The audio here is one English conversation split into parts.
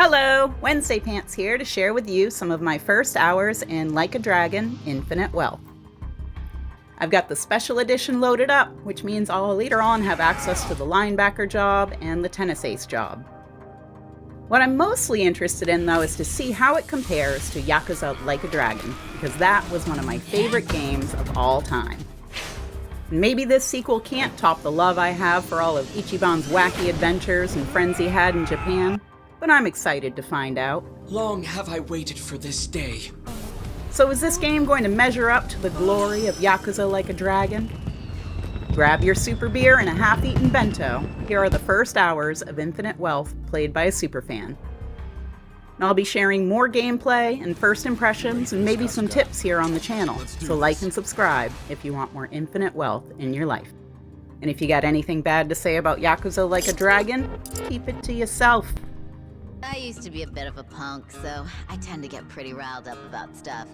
Hello, Wednesday Pants here to share with you some of my first hours in Like a Dragon: Infinite Wealth. I've got the special edition loaded up, which means I'll later on have access to the linebacker job and the tennis ace job. What I'm mostly interested in, though, is to see how it compares to Yakuza Like a Dragon, because that was one of my favorite games of all time. Maybe this sequel can't top the love I have for all of Ichiban's wacky adventures and friends he had in Japan, but I'm excited to find out. Long have I waited for this day. So is this game going to measure up to the glory of Yakuza Like a Dragon? Grab your super beer and a half-eaten bento. Here are the first hours of Infinite Wealth played by a superfan. And I'll be sharing more gameplay and first impressions and maybe some tips here on the channel, so like and subscribe if you want more Infinite Wealth in your life. And if you got anything bad to say about Yakuza Like a Dragon, keep it to yourself. I used to be a bit of a punk, so I tend to get pretty riled up about stuff.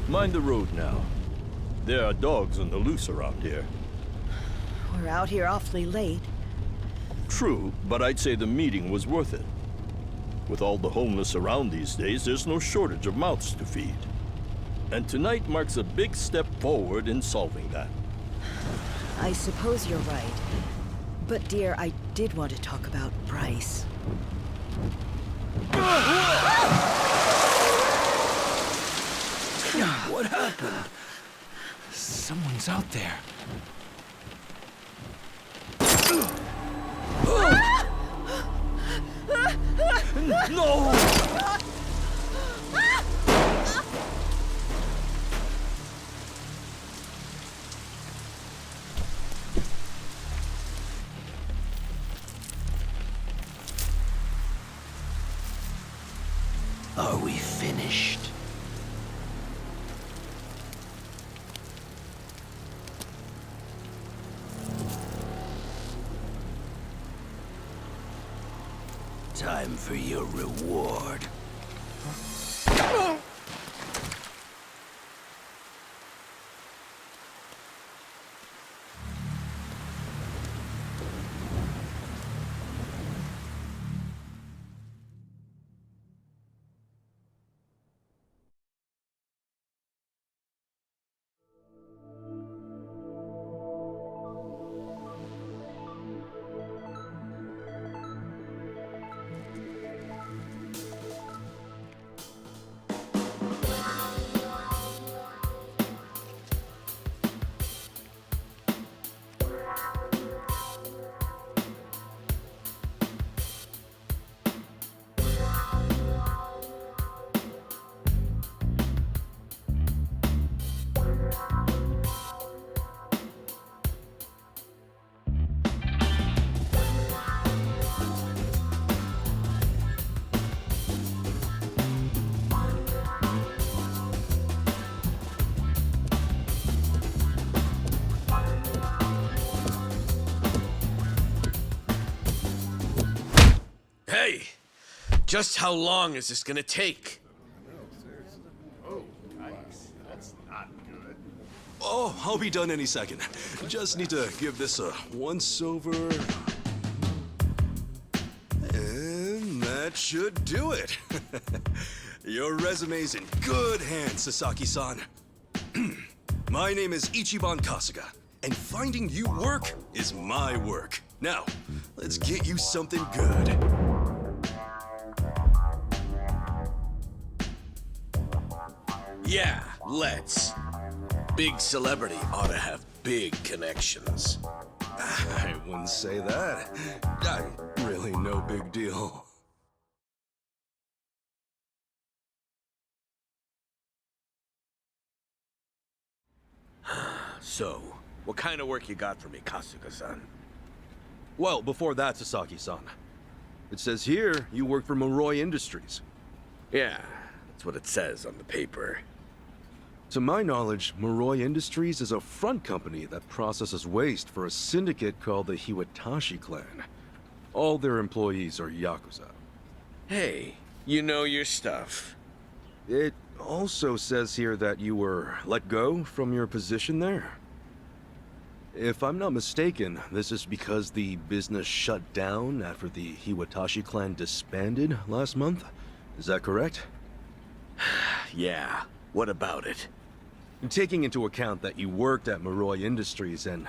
Mind the road now. There are dogs on the loose around here. We're out here awfully late. True, but I'd say the meeting was worth it. With all the homeless around these days, there's no shortage of mouths to feed. And tonight marks a big step forward in solving that. I suppose you're right. But dear, I did want to talk about Bryce. What happened? Someone's out there. No! Are we finished? Time for your reward. Hey! Just how long is this gonna take? Oh, I'll be done any second. Just need to give this a once-over. And that should do it. Your resume's in good hands, Sasaki-san. My name is Ichiban Kasuga, and finding you work is my work. Now, let's get you something good. Yeah, let's. Big celebrity ought to have big connections. I wouldn't say that. I'm really no big deal. So, what kind of work you got for me, Kasuga-san? Well, before that, Sasaki-san. It says here you work for Moroi Industries. Yeah, that's what it says on the paper. To my knowledge, Moroi Industries is a front company that processes waste for a syndicate called the Hiwatashi clan. All their employees are Yakuza. Hey, you know your stuff. It also says here that you were let go from your position there. If I'm not mistaken, this is because the business shut down after the Hiwatashi clan disbanded last month? Is that correct? Yeah, what about it? Taking into account that you worked at Moroi Industries and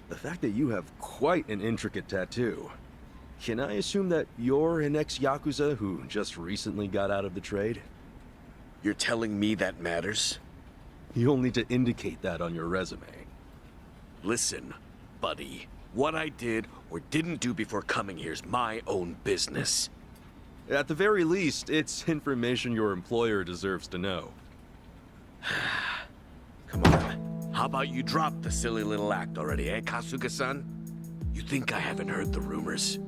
the fact that you have quite an intricate tattoo, can I assume that you're an ex-Yakuza who just recently got out of the trade? You're telling me that matters? You'll need to indicate that on your resume. Listen, buddy. What I did or didn't do before coming here is my own business. At the very least, it's information your employer deserves to know. Come on. How about you drop the silly little act already, eh, Kasuga-san? You think I haven't heard the rumors?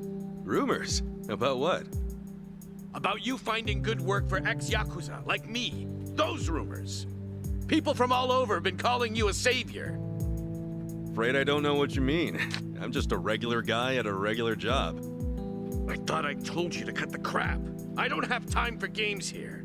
Rumors? About what? About you finding good work for ex-Yakuza, like me. Those rumors. People from all over have been calling you a savior. Afraid I don't know what you mean. I'm just a regular guy at a regular job. I thought I told you to cut the crap. I don't have time for games here.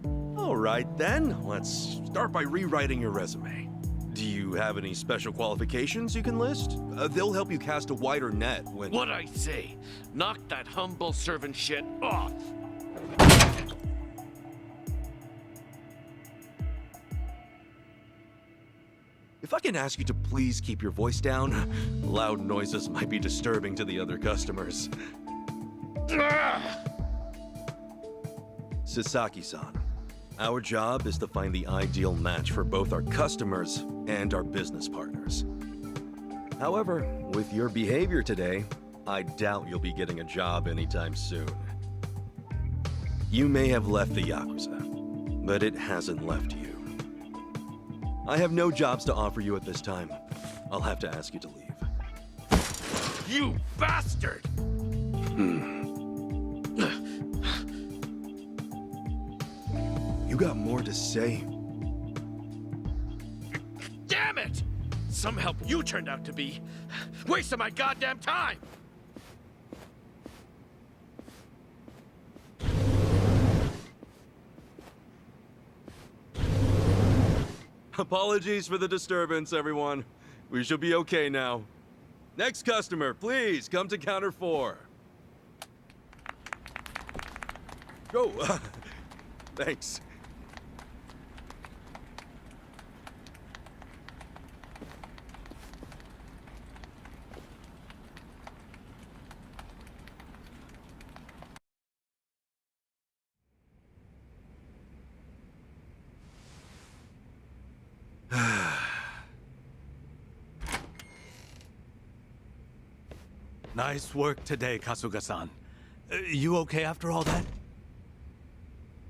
All right then, let's start by rewriting your resume. Do you have any special qualifications you can list? They'll help you cast a wider net when... What I say, knock that humble servant shit off. If I can ask you to please keep your voice down, loud noises might be disturbing to the other customers. Sasaki-san, our job is to find the ideal match for both our customers and our business partners. However, with your behavior today, I doubt you'll be getting a job anytime soon. You may have left the Yakuza, but it hasn't left you. I have no jobs to offer you at this time. I'll have to ask you to leave. You bastard! You got more to say? Damn it! Some help you turned out to be. Wasting my goddamn time! Apologies for the disturbance, everyone. We should be okay now. Next customer, please come to counter 4. Go. Thanks. Nice work today, Kasuga-san. You okay after all that?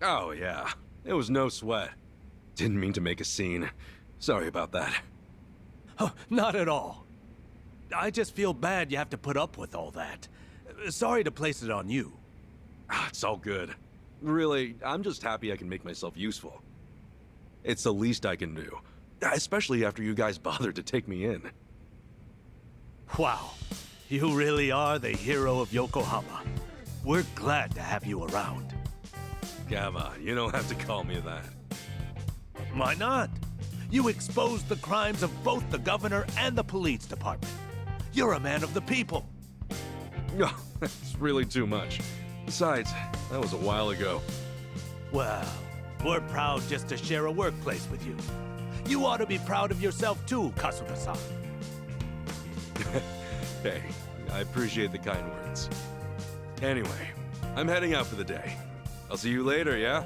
Oh, yeah. It was no sweat. Didn't mean to make a scene. Sorry about that. Oh, not at all. I just feel bad you have to put up with all that. Sorry to place it on you. It's all good. Really, I'm just happy I can make myself useful. It's the least I can do. Especially after you guys bothered to take me in. Wow. You really are the hero of Yokohama. We're glad to have you around. Come on, you don't have to call me that. Why not? You exposed the crimes of both the governor and the police department. You're a man of the people. No, it's really too much. Besides, that was a while ago. Well, we're proud just to share a workplace with you. You ought to be proud of yourself too, Kasuga-san. Hey, I appreciate the kind words. Anyway, I'm heading out for the day. I'll see you later, yeah?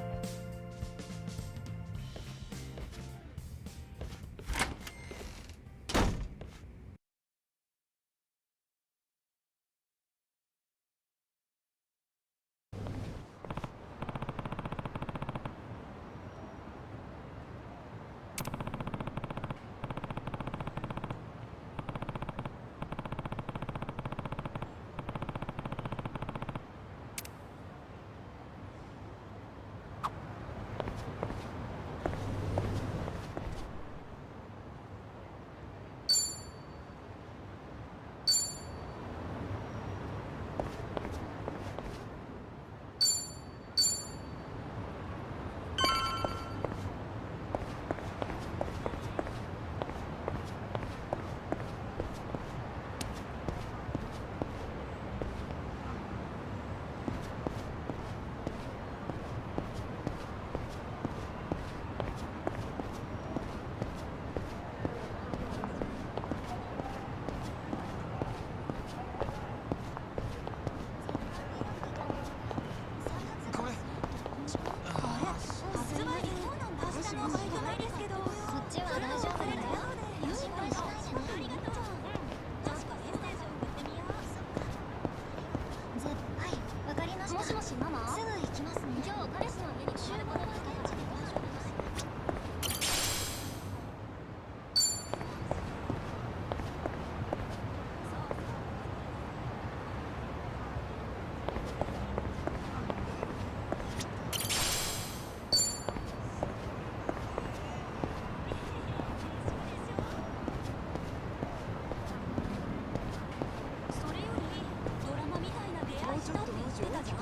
てたじゃん。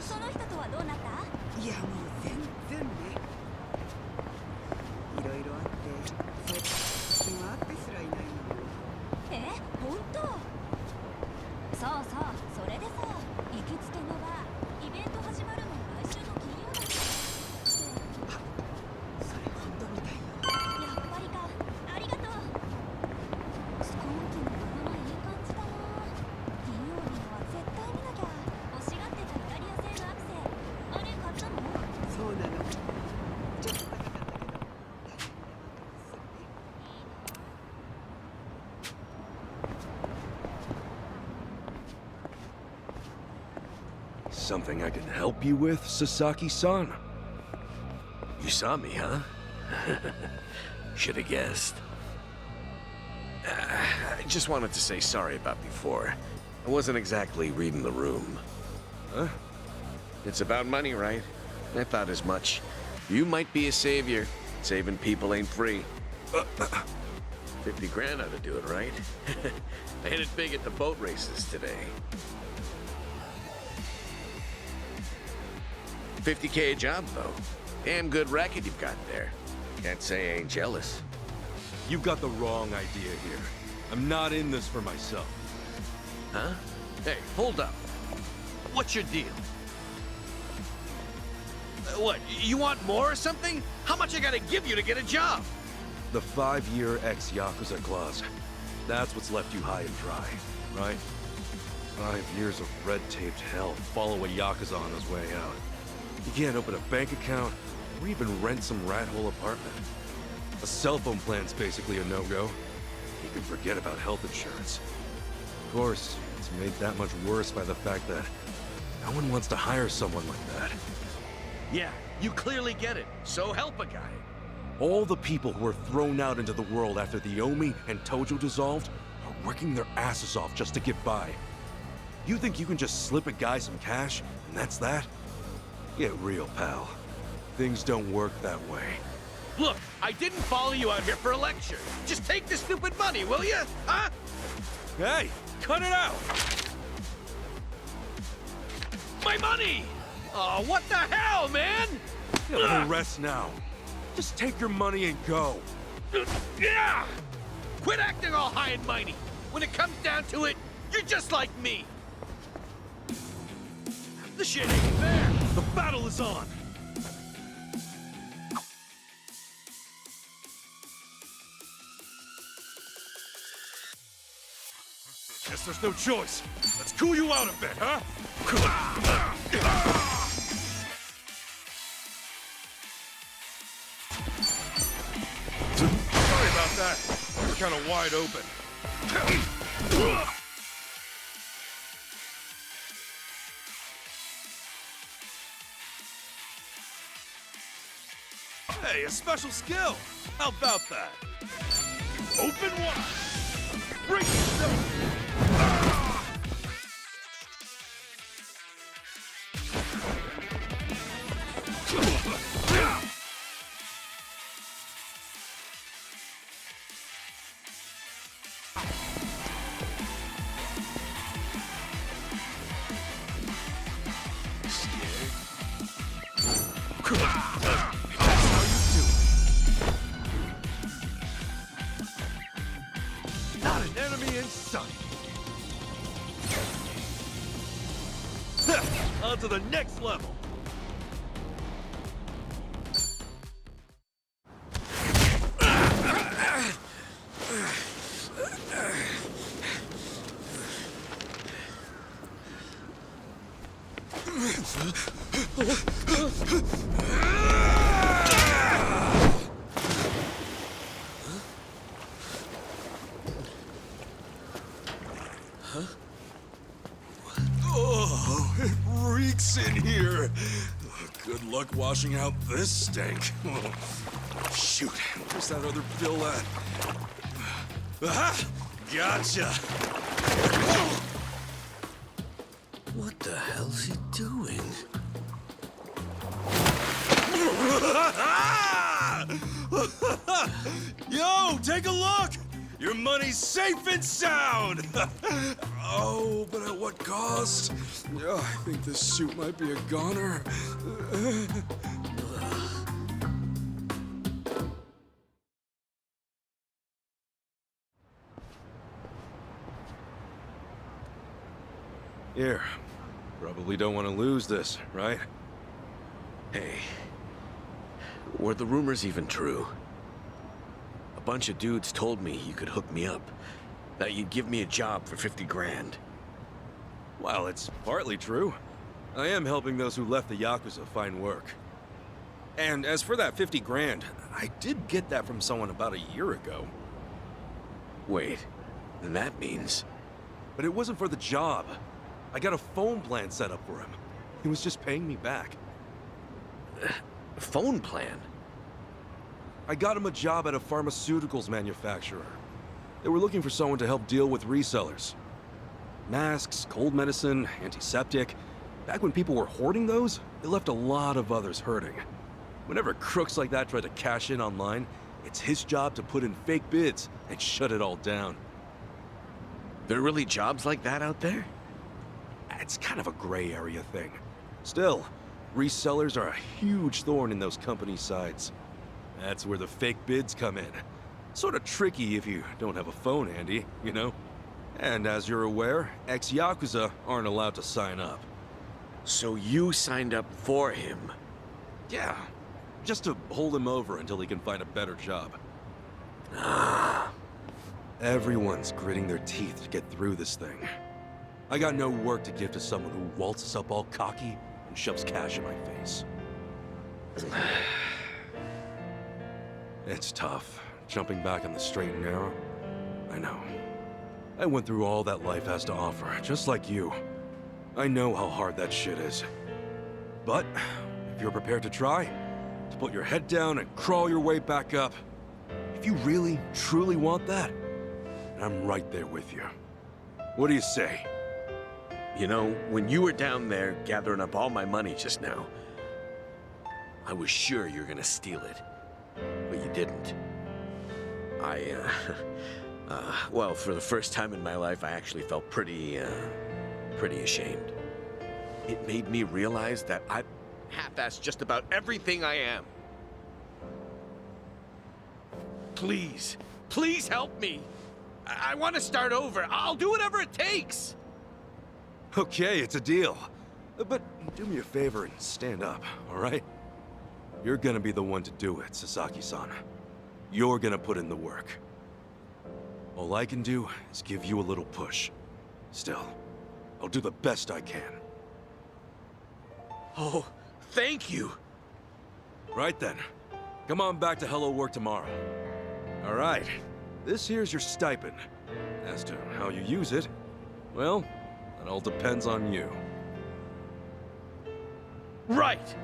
その人とはどうなった？いや、もう全然ね。いろいろあって、そう、今会ってすらいないのよ。え、本当？そうそう、それでさ、行きつけのバー、イベント始まるの来週の金曜だって。それ本当みたいよ。やっぱりか、ありがとう。スコーン機のままいい感じだな。金曜日のは絶対見なきゃ。欲しがってたイタリア製のアクセ、あれ買ったの？そうなの。ちょっと高かったけど、大丈夫だよ。すぐね。Something I can help you with, Sasaki-san? You saw me, huh? Should have guessed. I just wanted to say sorry about before. I wasn't exactly reading the room. Huh? It's about money, right? I thought as much. You might be a savior. Saving people ain't free. 50 grand ought to do it, right? I hit it big at the boat races today. 50K a job, though. Damn good racket you've got there. Can't say I ain't jealous. You've got the wrong idea here. I'm not in this for myself. Huh? Hey, hold up. What's your deal? What, you want more or something? How much I gotta give you to get a job? The 5-year ex-Yakuza clause. That's what's left you high and dry, right? 5 years of red-taped hell follow a Yakuza on his way out. You can't open a bank account, or even rent some rat hole apartment. A cell phone plan's basically a no-go. You can forget about health insurance. Of course, it's made that much worse by the fact that no one wants to hire someone like that. Yeah, you clearly get it. So help a guy. All the people who were thrown out into the world after the Omi and Tojo dissolved are working their asses off just to get by. You think you can just slip a guy some cash, and that's that? Get real, pal. Things don't work that way. Look, I didn't follow you out here for a lecture. Just take the stupid money, will you? Huh? Hey, cut it out! My money! Oh, what the hell, man? No rest now. Just take your money and go. Yeah! Quit acting all high and mighty. When it comes down to it, you're just like me. The shit ain't fair. The battle is on! Guess there's no choice. Let's cool you out a bit, huh? Sorry about that. It's kind of wide open. Hey, a special skill! How about that? Open wide! Break yourself! Not an enemy in sight. On to the next level. Oh, it reeks in here. Good luck washing out this stank. Oh, shoot, where's that other bill at? Aha! Gotcha! What the hell's he doing? Yo, take a look! Your money's safe and sound! Oh, but at what cost? I think this suit might be a goner. Here. Probably don't want to lose this, right? Hey, were the rumors even true? A bunch of dudes told me you could hook me up, that you'd give me a job for 50 grand. Well, it's partly true. I am helping those who left the Yakuza find work. And as for that 50 grand, I did get that from someone about a year ago. Wait, then that means... But it wasn't for the job. I got a phone plan set up for him. He was just paying me back. A phone plan? I got him a job at a pharmaceuticals manufacturer. They were looking for someone to help deal with resellers. Masks, cold medicine, antiseptic. Back when people were hoarding those, they left a lot of others hurting. Whenever crooks like that try to cash in online, it's his job to put in fake bids and shut it all down. There are really jobs like that out there? It's kind of a gray area thing. Still, resellers are a huge thorn in those companies' sides. That's where the fake bids come in. Sort of tricky if you don't have a phone handy, you know? And as you're aware, ex-Yakuza aren't allowed to sign up. So you signed up for him? Yeah, just to hold him over until he can find a better job. Everyone's gritting their teeth to get through this thing. I got no work to give to someone who waltzes up all cocky and shoves cash in my face. It's tough, jumping back on the straight and narrow. I know. I went through all that life has to offer, just like you. I know how hard that shit is. But, if you're prepared to try, to put your head down and crawl your way back up, if you really, truly want that, I'm right there with you. What do you say? You know, when you were down there gathering up all my money just now, I was sure you were gonna steal it. But you didn't. Well, for the first time in my life, I actually felt pretty ashamed. It made me realize that I half-assed just about everything I am. Please, please help me. I want to start over. I'll do whatever it takes. Okay, it's a deal. But do me a favor and stand up, all right? You're gonna be the one to do it, Sasaki-san. You're gonna put in the work. All I can do is give you a little push. Still, I'll do the best I can. Oh, thank you. Right then. Come on back to Hello Work tomorrow. All right. This here's your stipend. As to how you use it, well, it all depends on you. Right.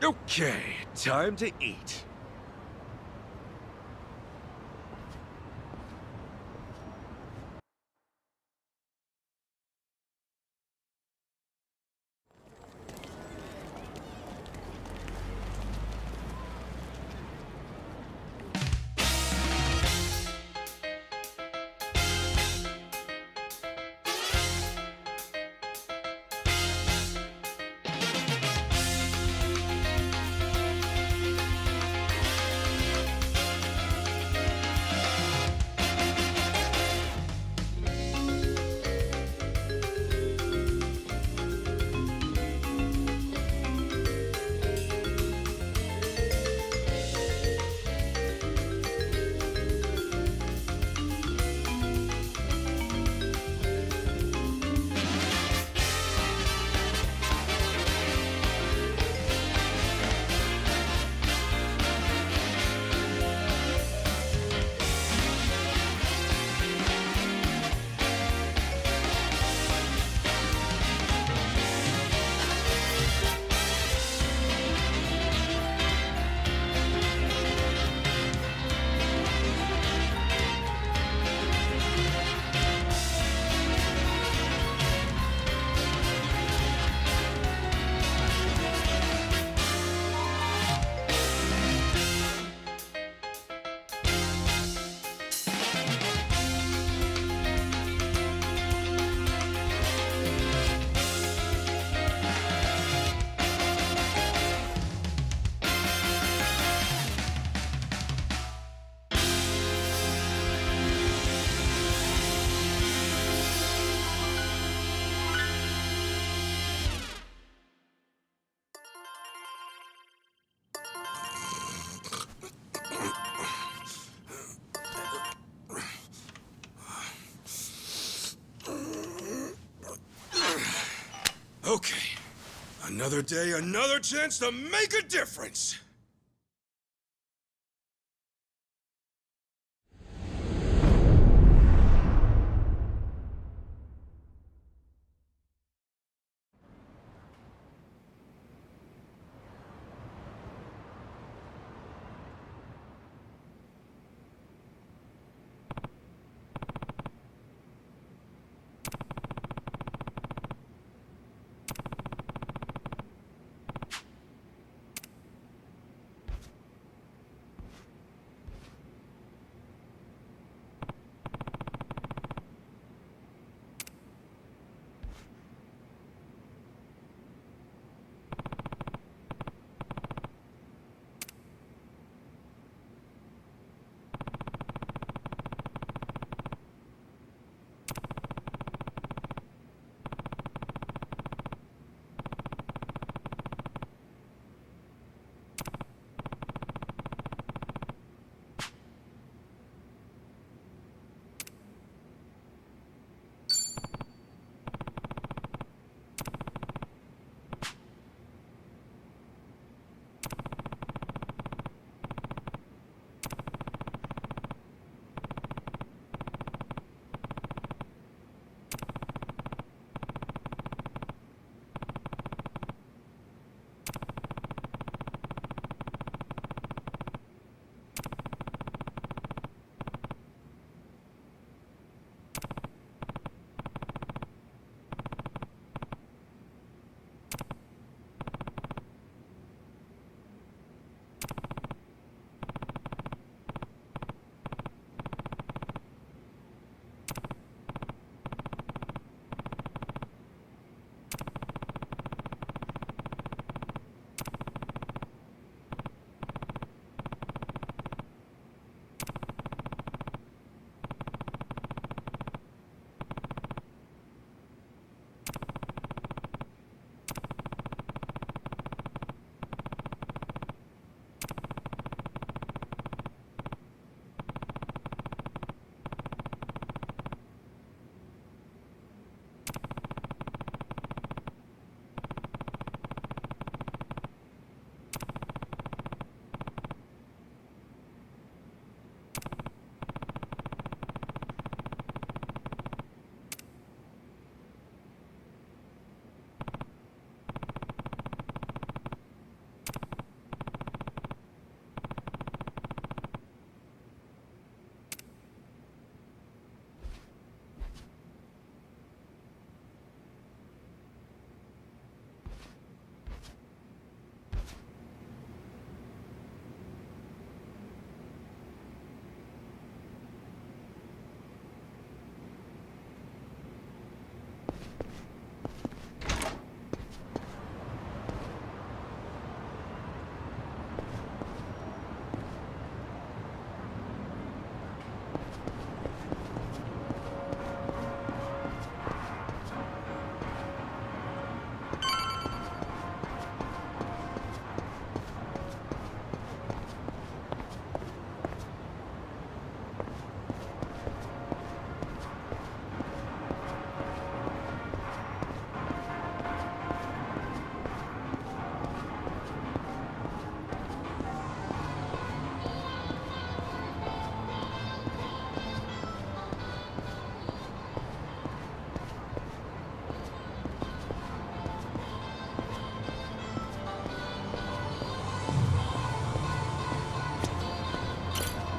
Okay, time to eat. Okay. Another day, another chance to make a difference!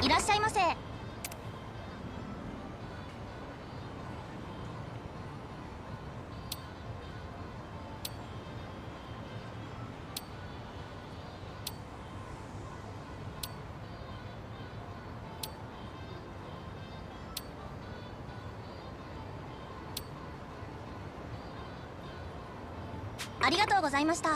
いらっしゃいませ。ありがとうございました。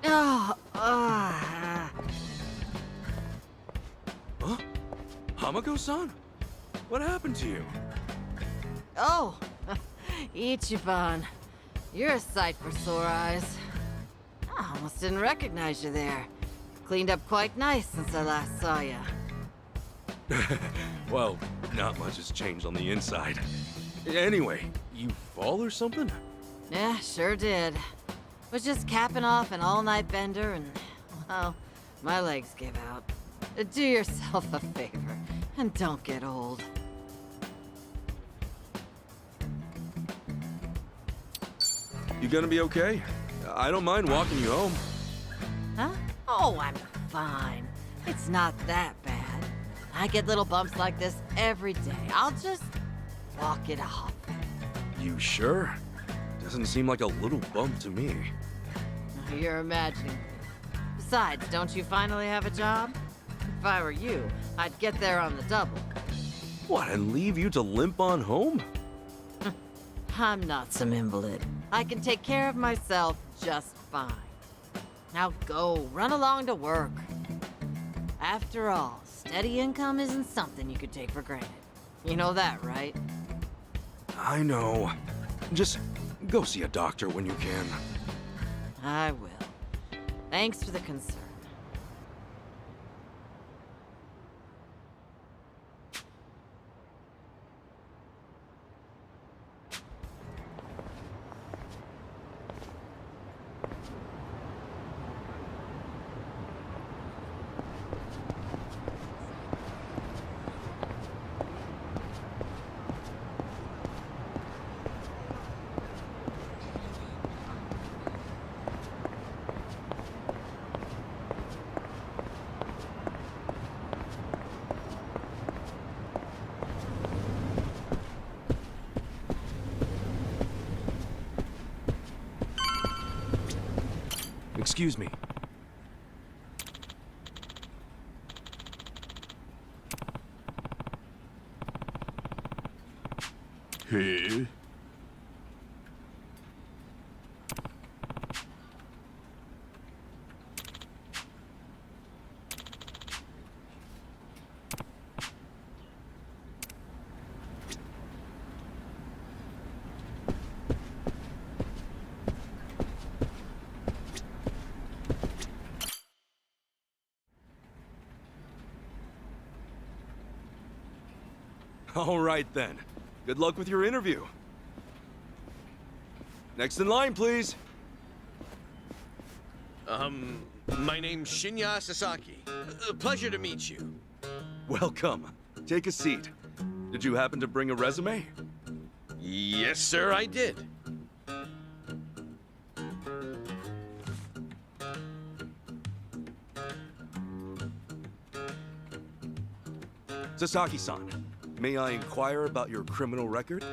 Oh, Huh? Hamako-san? What happened to you? oh, Ichiban. You're a sight for sore eyes. I almost didn't recognize you there. Cleaned up quite nice since I last saw you. Well, not much has changed on the inside. Anyway, you fall or something? Yeah, sure did. Was just capping off an all-night bender and, well, my legs gave out. Do yourself a favor and don't get old. You gonna be okay? I don't mind walking you home. Huh? Oh, I'm fine. It's not that bad. I get little bumps like this every day. I'll just walk it off. You sure? Doesn't seem like a little bump to me. You're imagining. Besides, don't you finally have a job? If I were you, I'd get there on the double. What, and leave you to limp on home? I'm not some invalid. I can take care of myself just fine. Now go, run along to work. After all, steady income isn't something you could take for granted. You know that, right? I know. Just go see a doctor when you can. I will. Thanks for the concern. Excuse me. Hey. All right then. Good luck with your interview. Next in line, please. My name's Shinya Sasaki. Pleasure to meet you. Welcome. Take a seat. Did you happen to bring a resume? Yes, sir, I did. Sasaki-san, may I inquire about your criminal record?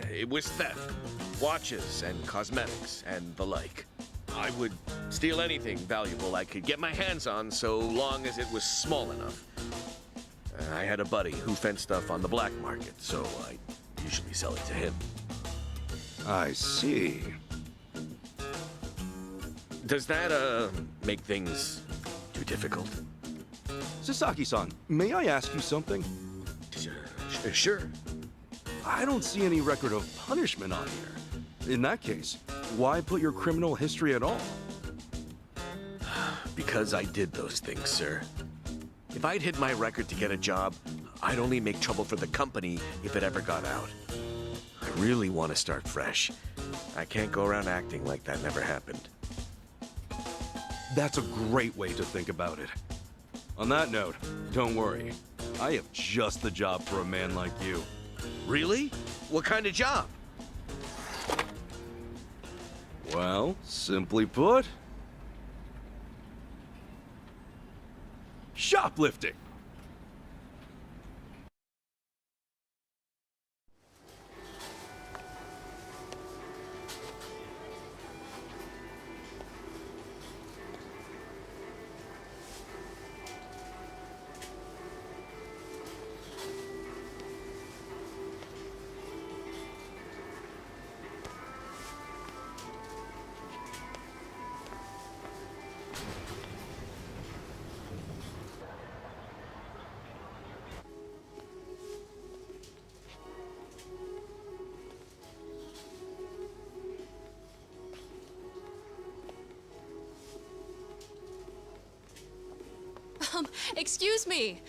It was theft, watches and cosmetics, and the like. I would steal anything valuable I could get my hands on so long as it was small enough. I had a buddy who fenced stuff on the black market, so I usually sell it to him. I see. Does that, make things too difficult? Sasaki-san, may I ask you something? Sure. I don't see any record of punishment on here. In that case, why put your criminal history at all? Because I did those things, sir. If I'd hid my record to get a job, I'd only make trouble for the company if it ever got out. I really want to start fresh. I can't go around acting like that never happened. That's a great way to think about it. On that note, don't worry. I have just the job for a man like you. Really? What kind of job? Well, simply put, shoplifting. Excuse me.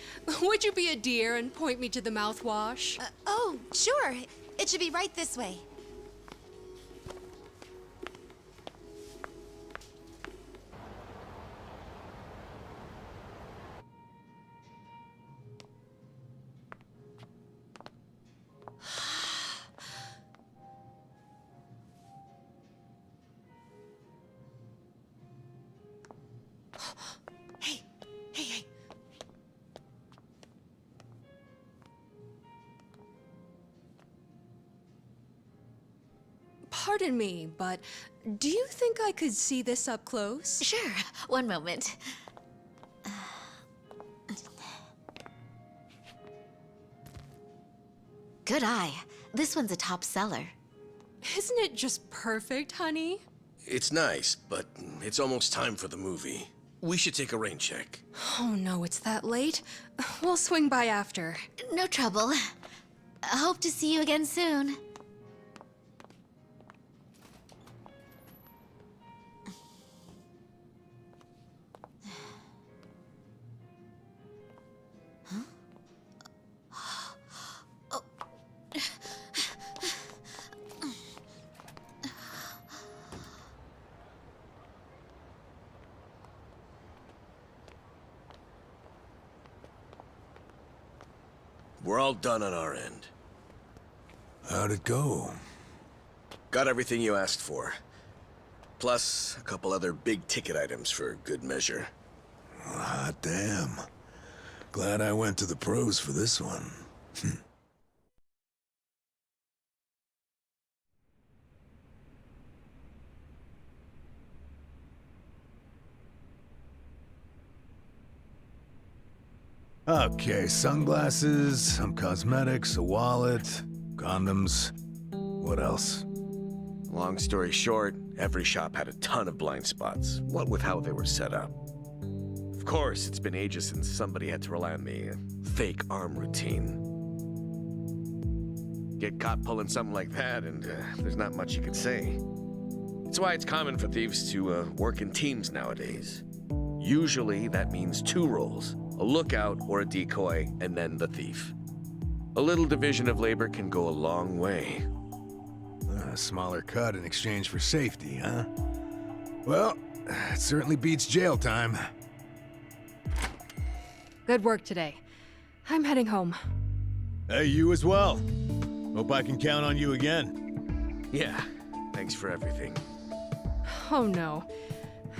Would you be a dear and point me to the mouthwash? Oh, sure. It should be right this way. Hey. Pardon me, but do you think I could see this up close? Sure, one moment. Good eye. This one's a top seller. Isn't it just perfect, honey? It's nice, but it's almost time for the movie. We should take a rain check. Oh no, it's that late. We'll swing by after. No trouble. I hope to see you again soon. We're all done on our end. How'd it go? Got everything you asked for. Plus, a couple other big-ticket items for good measure. Hot damn. Glad I went to the pros for this one. Okay, sunglasses, some cosmetics, a wallet, condoms. What else? Long story short, every shop had a ton of blind spots, what with how they were set up. Of course, it's been ages since somebody had to rely on the fake arm routine. Get caught pulling something like that, and there's not much you can say. It's why it's common for thieves to work in teams nowadays. Usually, that means 2 roles. A lookout or a decoy, and then the thief. A little division of labor can go a long way. A smaller cut in exchange for safety, huh? Well, it certainly beats jail time. Good work today. I'm heading home. Hey, you as well. Hope I can count on you again. Yeah, thanks for everything. Oh no.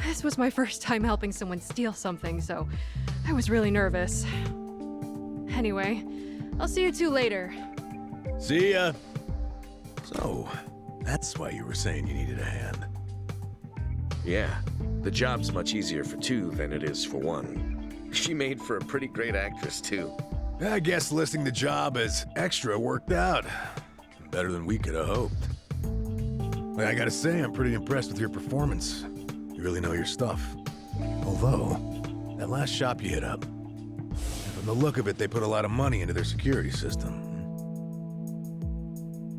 This was my first time helping someone steal something, so I was really nervous. Anyway, I'll see you two later. See ya. So, that's why you were saying you needed a hand. Yeah, the job's much easier for 2 than it is for 1. She made for a pretty great actress, too. I guess listing the job as extra worked out. Better than we could have hoped. But I gotta say, I'm pretty impressed with your performance. You really know your stuff. Although, that last shop you hit up, from the look of it, they put a lot of money into their security system.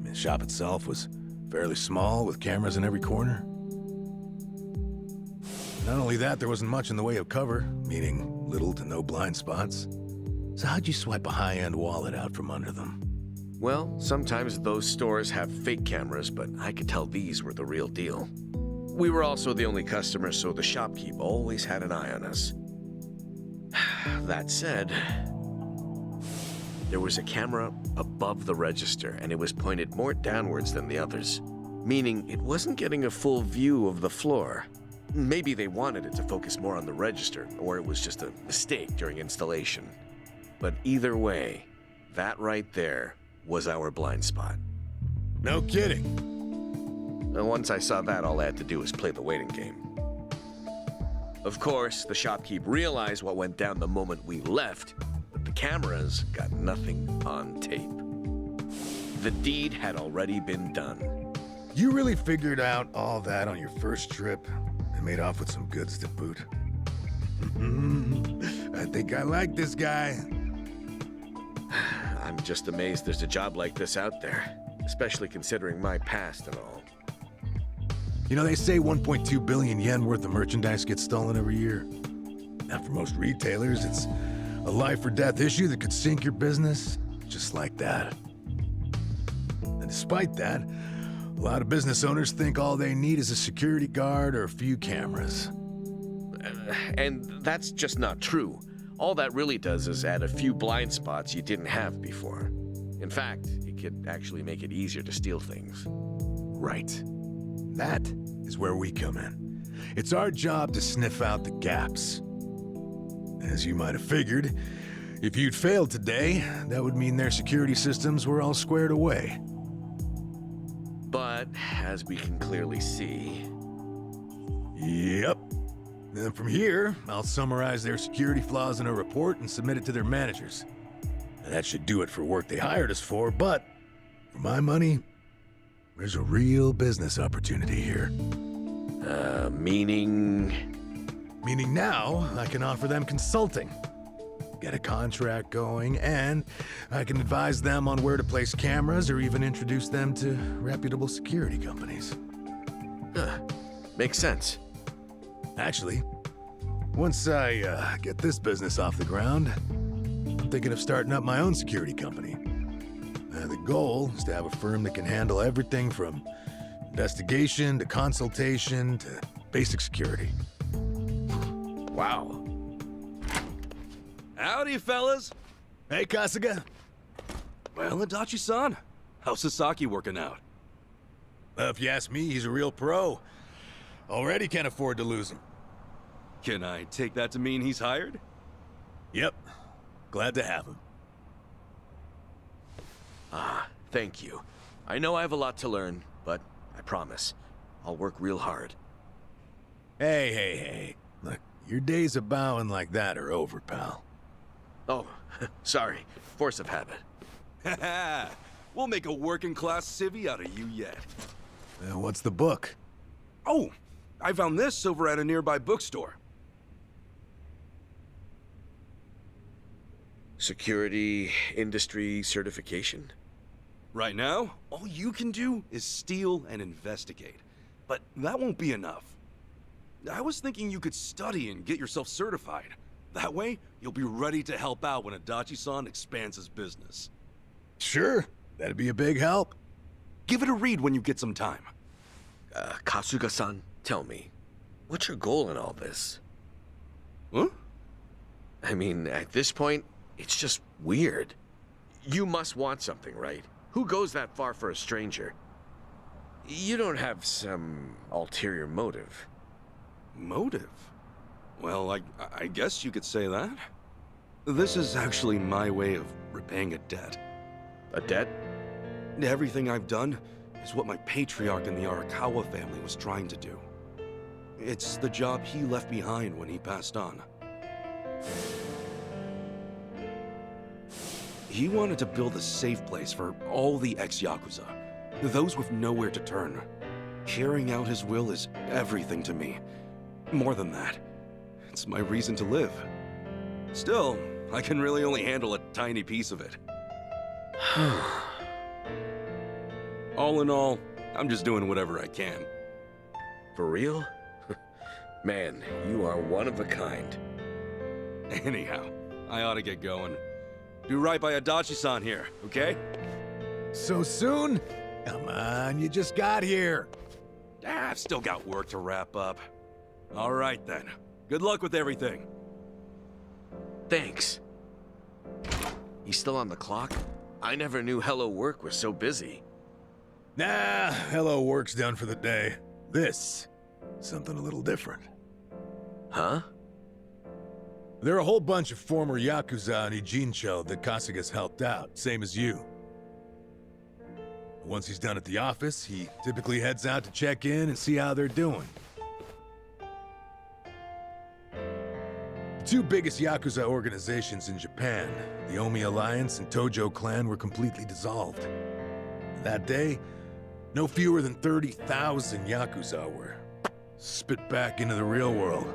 The shop itself was fairly small, with cameras in every corner. Not only that, there wasn't much in the way of cover, meaning little to no blind spots. So how'd you swipe a high-end wallet out from under them? Well, sometimes those stores have fake cameras, but I could tell these were the real deal. We were also the only customers, so the shopkeep always had an eye on us. That said, there was a camera above the register, and it was pointed more downwards than the others, meaning it wasn't getting a full view of the floor. Maybe they wanted it to focus more on the register, or it was just a mistake during installation. But either way, that right there was our blind spot. No kidding. And once I saw that, all I had to do was play the waiting game. Of course, the shopkeep realized what went down the moment we left, but the cameras got nothing on tape. The deed had already been done. You really figured out all that on your first trip and made off with some goods to boot. I think I like this guy. I'm just amazed there's a job like this out there, especially considering my past and all. You know, they say 1.2 billion yen worth of merchandise gets stolen every year. Now, for most retailers, it's a life or death issue that could sink your business just like that. And despite that, a lot of business owners think all they need is a security guard or a few cameras. And that's just not true. All that really does is add a few blind spots you didn't have before. In fact, it could actually make it easier to steal things. Right. That is where we come in. It's our job to sniff out the gaps. As you might have figured, if you'd failed today, that would mean their security systems were all squared away. But, as we can clearly see... Yep. Then from here, I'll summarize their security flaws in a report and submit it to their managers. That should do it for work they hired us for, but for my money, there's a real business opportunity here. Meaning? Meaning now, I can offer them consulting. Get a contract going, and I can advise them on where to place cameras or even introduce them to reputable security companies. Makes sense. Actually, once I get this business off the ground, I'm thinking of starting up my own security company. The goal is to have a firm that can handle everything from investigation to consultation to basic security. Wow. Howdy, fellas. Hey, Kasuga. Well, Adachi-san, how's Sasaki working out? If you ask me, he's a real pro. Already can't afford to lose him. Can I take that to mean he's hired? Yep. Glad to have him. Thank you. I know I have a lot to learn, but I promise, I'll work real hard. Hey. Look, your days of bowing like that are over, pal. Oh, sorry. Force of habit. Haha, we'll make a working-class civvy out of you yet. What's the book? Oh, I found this over at a nearby bookstore. Security industry certification? Right now, all you can do is steal and investigate. But that won't be enough. I was thinking you could study and get yourself certified. That way, you'll be ready to help out when Adachi-san expands his business. Sure, that'd be a big help. Give it a read when you get some time. Kasuga-san, tell me, what's your goal in all this? Huh? I mean, at this point, it's just weird. You must want something, right? Who goes that far for a stranger? You don't have some ulterior motive. Motive? Well, I guess you could say that. This is actually my way of repaying a debt. A debt? Everything I've done is what my patriarch in the Arakawa family was trying to do. It's the job he left behind when he passed on. He wanted to build a safe place for all the ex-Yakuza, those with nowhere to turn. Carrying out his will is everything to me. More than that, it's my reason to live. Still, I can really only handle a tiny piece of it. All in all, I'm just doing whatever I can. For real? Man, you are one of a kind. Anyhow, I ought to get going. Do right by Adachi-san here, okay? So soon? Come on, you just got here. I've still got work to wrap up. All right then. Good luck with everything. Thanks. He's still on the clock? I never knew Hello Work was so busy. Nah, hello work's done for the day. This, something a little different. Huh? There are a whole bunch of former Yakuza in Ijincho that Kasuga's helped out, same as you. Once he's done at the office, he typically heads out to check in and see how they're doing. The two biggest Yakuza organizations in Japan, the Omi Alliance and Tojo Clan, were completely dissolved. That day, no fewer than 30,000 Yakuza were spit back into the real world.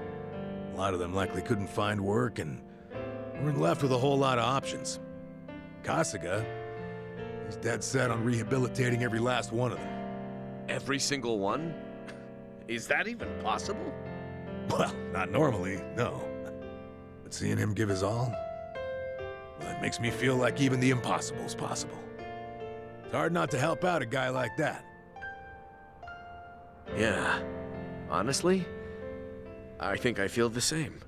A lot of them likely couldn't find work and weren't left with a whole lot of options. Kasuga, he's dead set on rehabilitating every last one of them. Every single one? Is that even possible? Well, not normally, no. But seeing him give his all, well, it makes me feel like even the impossible's possible. It's hard not to help out a guy like that. Yeah. Honestly, I think I feel the same.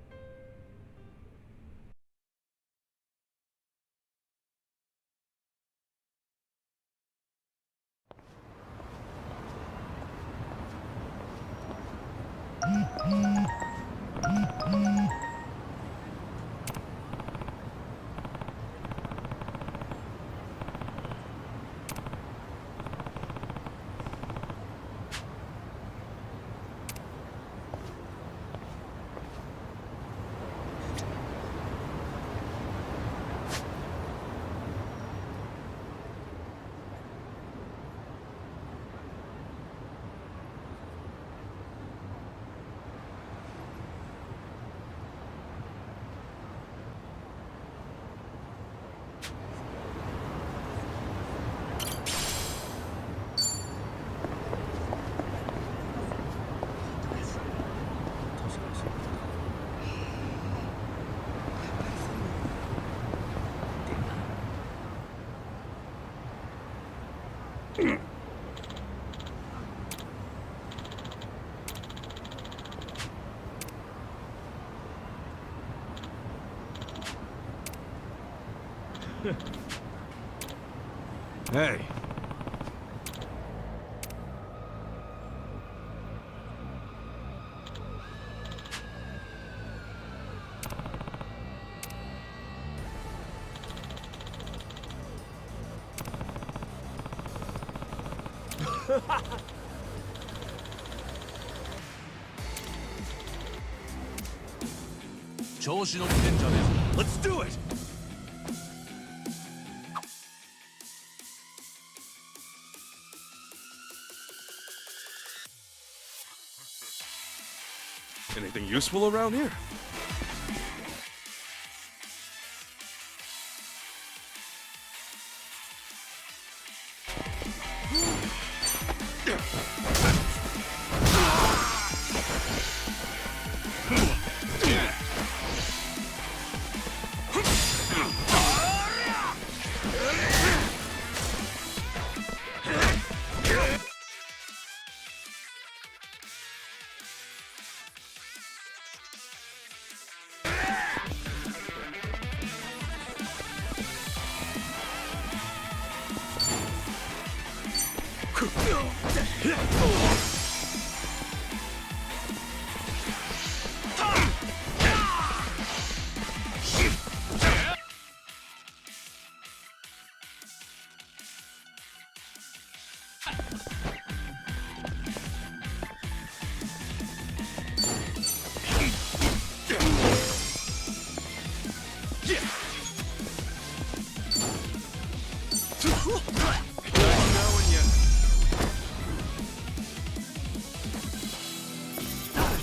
Hey. Let's do it! Anything useful around here?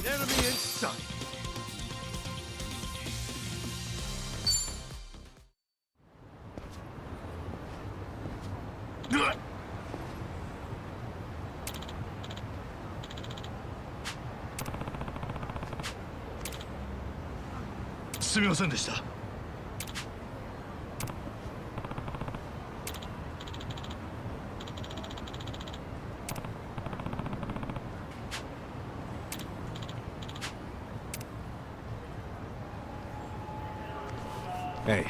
Enemy in sight. Hey.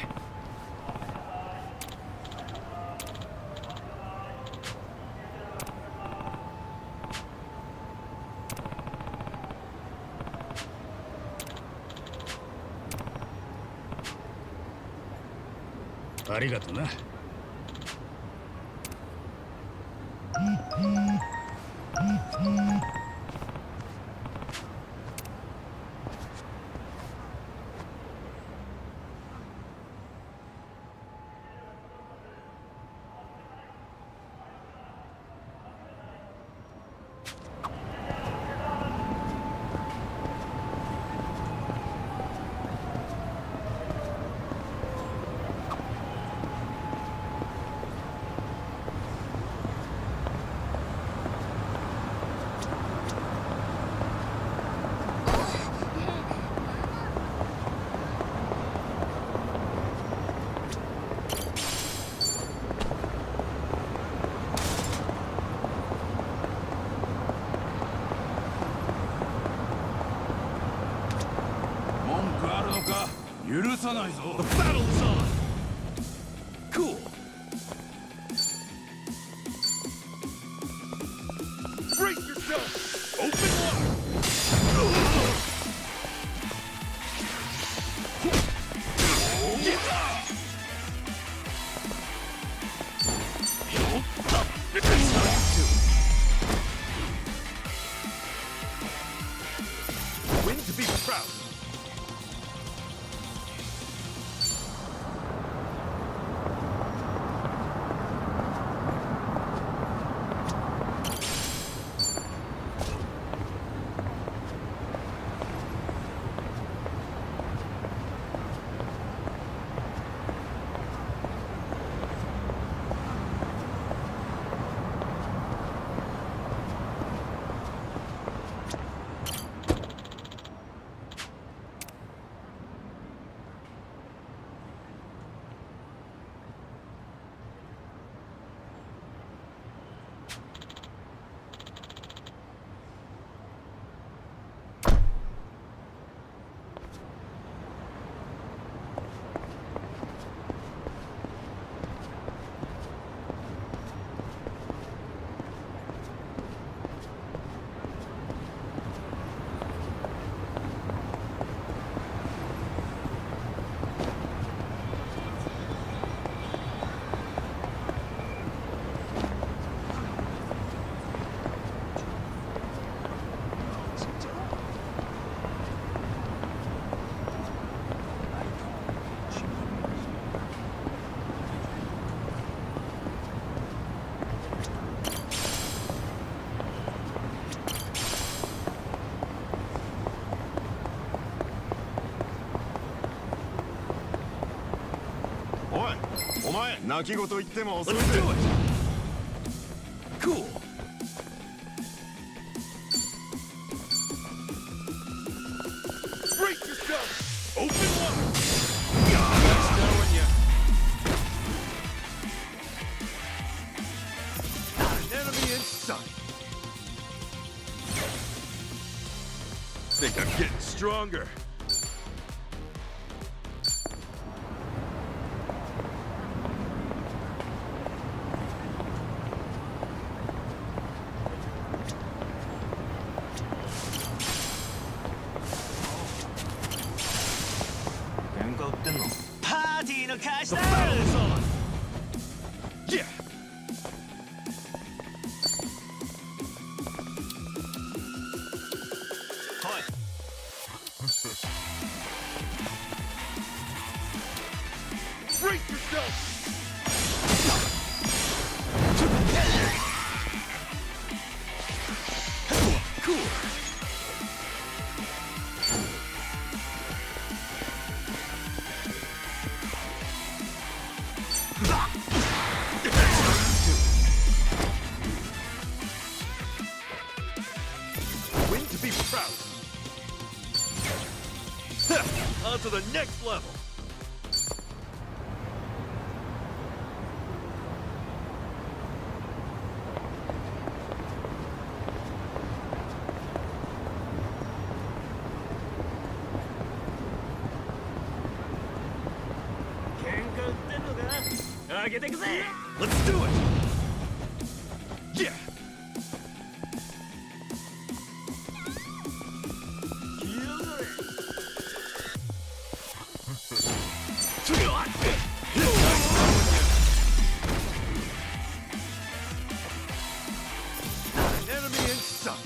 Arigato. The battle is on! Cool! Brace yourself! Open wide! Win to be proud. Let's do it! Cool! Brace yourself! Open wide! That's knowing ya. Not an enemy in sight. Think I'm getting stronger. The battle is on! Yeah! Hi. Brace yourself! Cool! Win to be proud. On to the next level. Let's do it! Yeah! An enemy in sight.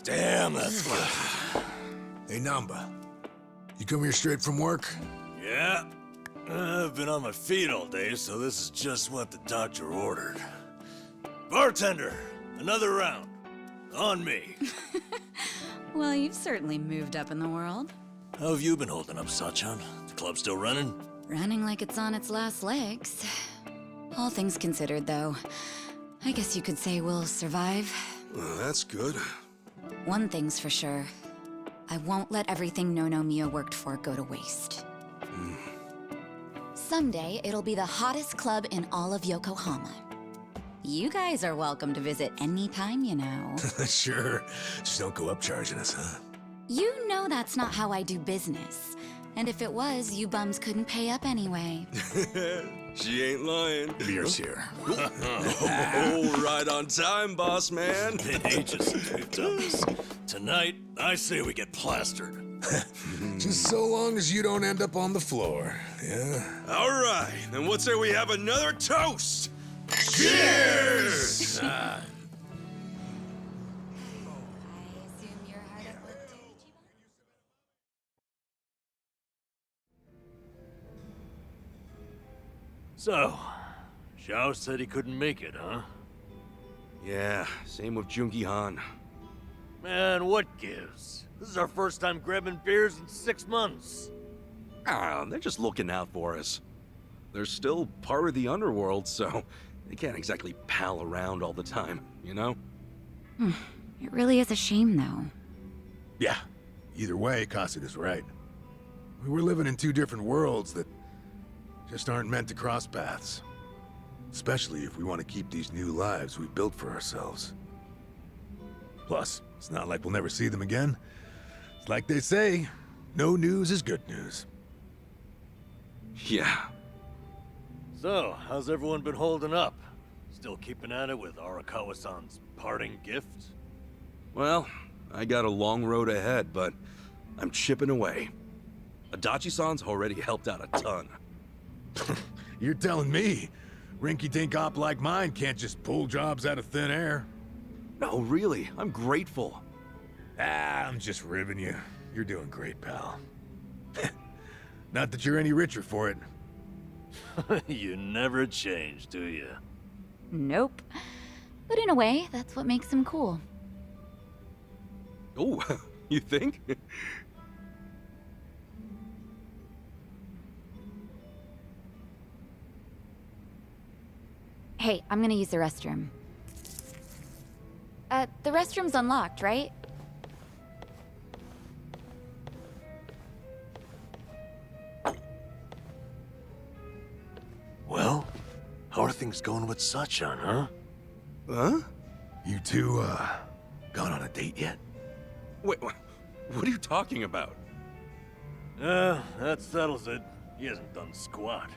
Damn, that's loud. Hey, Namba. You come here straight from work? Yeah, I've been on my feet all day, so this is just what the doctor ordered. Bartender, another round. On me. Well, you've certainly moved up in the world. How have you been holding up, Sachan? The club still running? Running like it's on its last legs. All things considered, though, I guess you could say we'll survive. Well, that's good. One thing's for sure. I won't let everything No Mia worked for go to waste. Someday, it'll be the hottest club in all of Yokohama. You guys are welcome to visit anytime, you know. Sure. Just don't go up charging us, huh? You know that's not how I do business. And if it was, you bums couldn't pay up anyway. She ain't lying. Beer's here. Oh, right on time, boss man. Been ages since we've done this. Tonight, I say we get plastered. Just so long as you don't end up on the floor, yeah? All right, then what say we have another toast? Cheers! So, Zhao said he couldn't make it, huh? Yeah, same with Jungi Han. Man, what gives? This is our first time grabbing beers in 6 months. Ah, they're just looking out for us. They're still part of the underworld, so they can't exactly pal around all the time, you know? It really is a shame, though. Yeah. Either way, Kasuga's right. We're living in two different worlds that just aren't meant to cross paths. Especially if we want to keep these new lives we built for ourselves. Plus, it's not like we'll never see them again. It's like they say, no news is good news. Yeah. So, how's everyone been holding up? Still keeping at it with Arakawa-san's parting gift? Well, I got a long road ahead, but I'm chipping away. Adachi-san's already helped out a ton. You're telling me rinky-dink op like mine can't just pull jobs out of thin air? No, really, I'm grateful. I'm just ribbing you. You're doing great, pal. Not that you're any richer for it. You never change, do you? Nope. But in a way, that's what makes him cool. Oh, you think? Hey, I'm gonna use the restroom. The restroom's unlocked, right? Well, how are things going with Sachan, huh? Huh? You two, gone on a date yet? Wait, what are you talking about? That settles it. He hasn't done squat.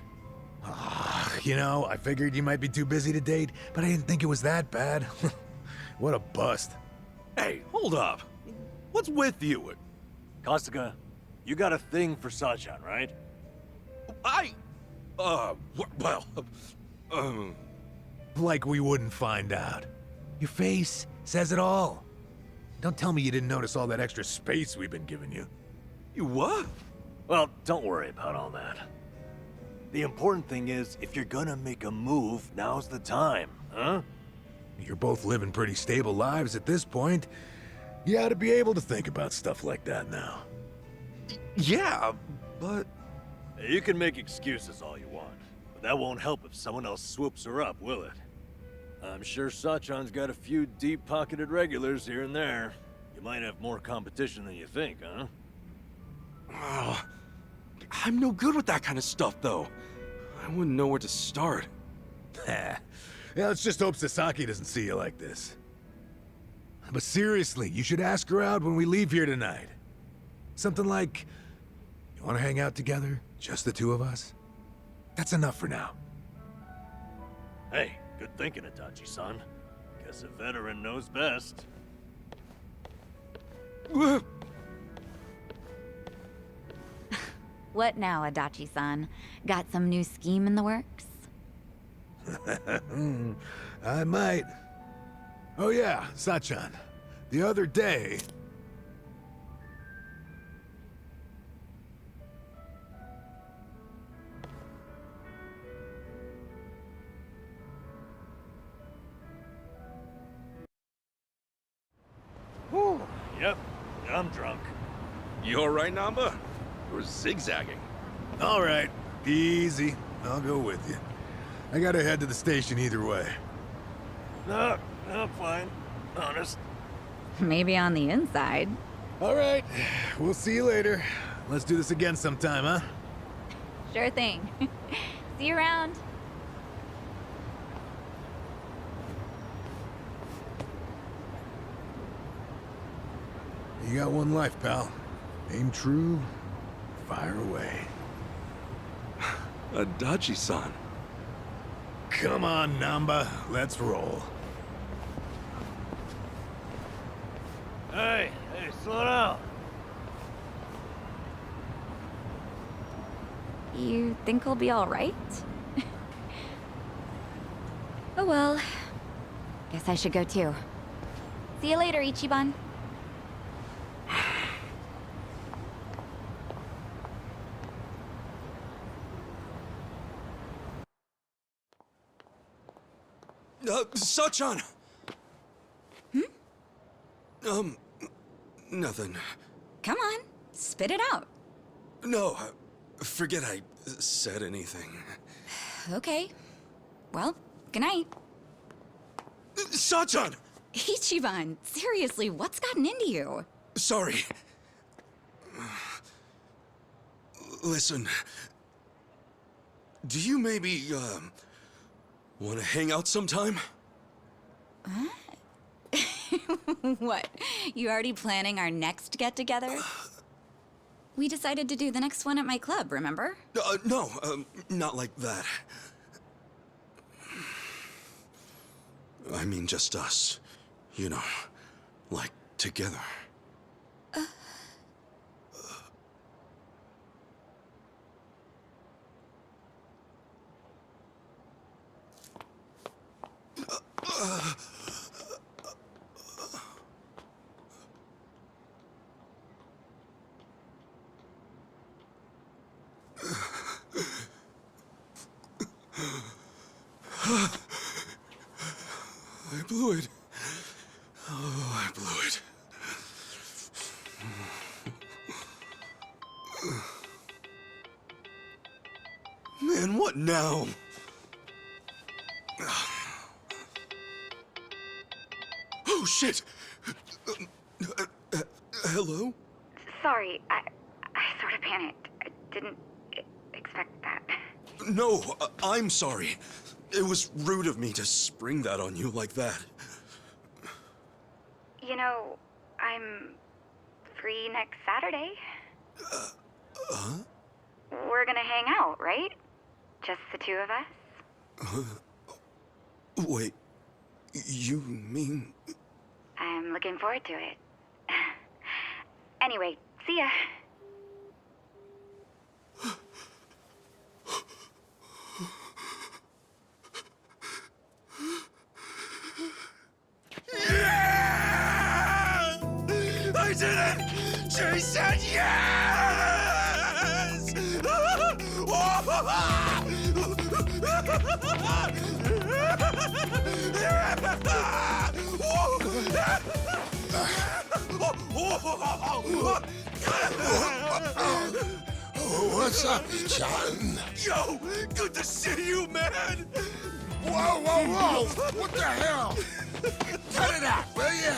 You know, I figured you might be too busy to date, but I didn't think it was that bad. What a bust. Hey, hold up. What's with you? Kasuga, you got a thing for Sachan, right? Like we wouldn't find out. Your face says it all. Don't tell me you didn't notice all that extra space we've been giving you. You what? Well, don't worry about all that. The important thing is, if you're gonna make a move, now's the time, huh? You're both living pretty stable lives at this point. You ought to be able to think about stuff like that now. Yeah, but... You can make excuses all you want, but that won't help if someone else swoops her up, will it? I'm sure Sachan's got a few deep-pocketed regulars here and there. You might have more competition than you think, huh? Oh, I'm no good with that kind of stuff, though. I wouldn't know where to start. Yeah, let's just hope Sasaki doesn't see you like this. But seriously, you should ask her out when we leave here tonight. Something like, you want to hang out together? Just the two of us? That's enough for now. Hey, good thinking, Itachi-san. Guess a veteran knows best. What now, Adachi-san? Got some new scheme in the works? I might. Oh yeah, Sachan. The other day... Yep, I'm drunk. You alright, Namba? You're zigzagging. All right, easy. I'll go with you. I gotta head to the station either way. No, I'm fine. Honest. Maybe on the inside. All right, we'll see you later. Let's do this again sometime, huh? Sure thing. See you around. You got one life, pal. Aim true, fire away. Adachi-san. Come on, Namba. Let's roll. Hey, slow down. You think he'll be all right? Oh well. Guess I should go too. See you later, Ichiban. Sachan! Nothing. Come on, spit it out. No, forget I said anything. Okay. Well, good night. Sachan! Ichiban, seriously, what's gotten into you? Sorry. Listen. Do you maybe, want to hang out sometime? What? You already planning our next get-together? We decided to do the next one at my club, remember? No, not like that. I mean just us. You know, like together. I blew it. Oh, I blew it. Man, what now? Oh, shit! Hello? Sorry, I sort of panicked. I didn't expect that. No, I'm sorry. It was rude of me to spring that on you like that. You know, I'm free next Saturday. We're gonna hang out, right? Just the two of us? Wait, you mean... I'm looking forward to it. Anyway, see ya. I did it! She said yes! What's up, Chan? Yo, good to see you, man! Whoa, whoa, whoa! What the hell? Cut it out, will you?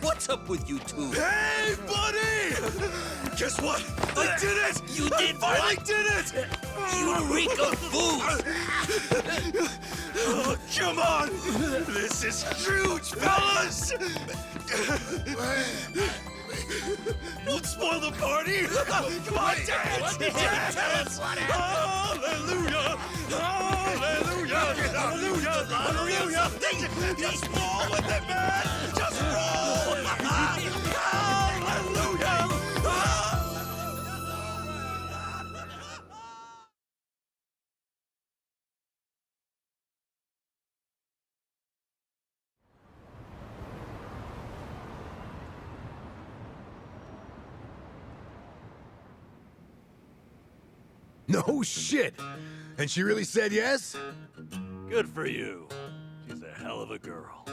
What's up with you two? Hey, buddy! Guess what? I did it! You did what? I did it! You reek of booze! Oh, come on! This is huge, fellas! Don't spoil the party! Come on, dance! Dance! Hallelujah! Hallelujah! Hallelujah! Hallelujah! Just roll with it, man! Just roll! Hallelujah! No shit! And she really said yes? Good for you. She's a hell of a girl.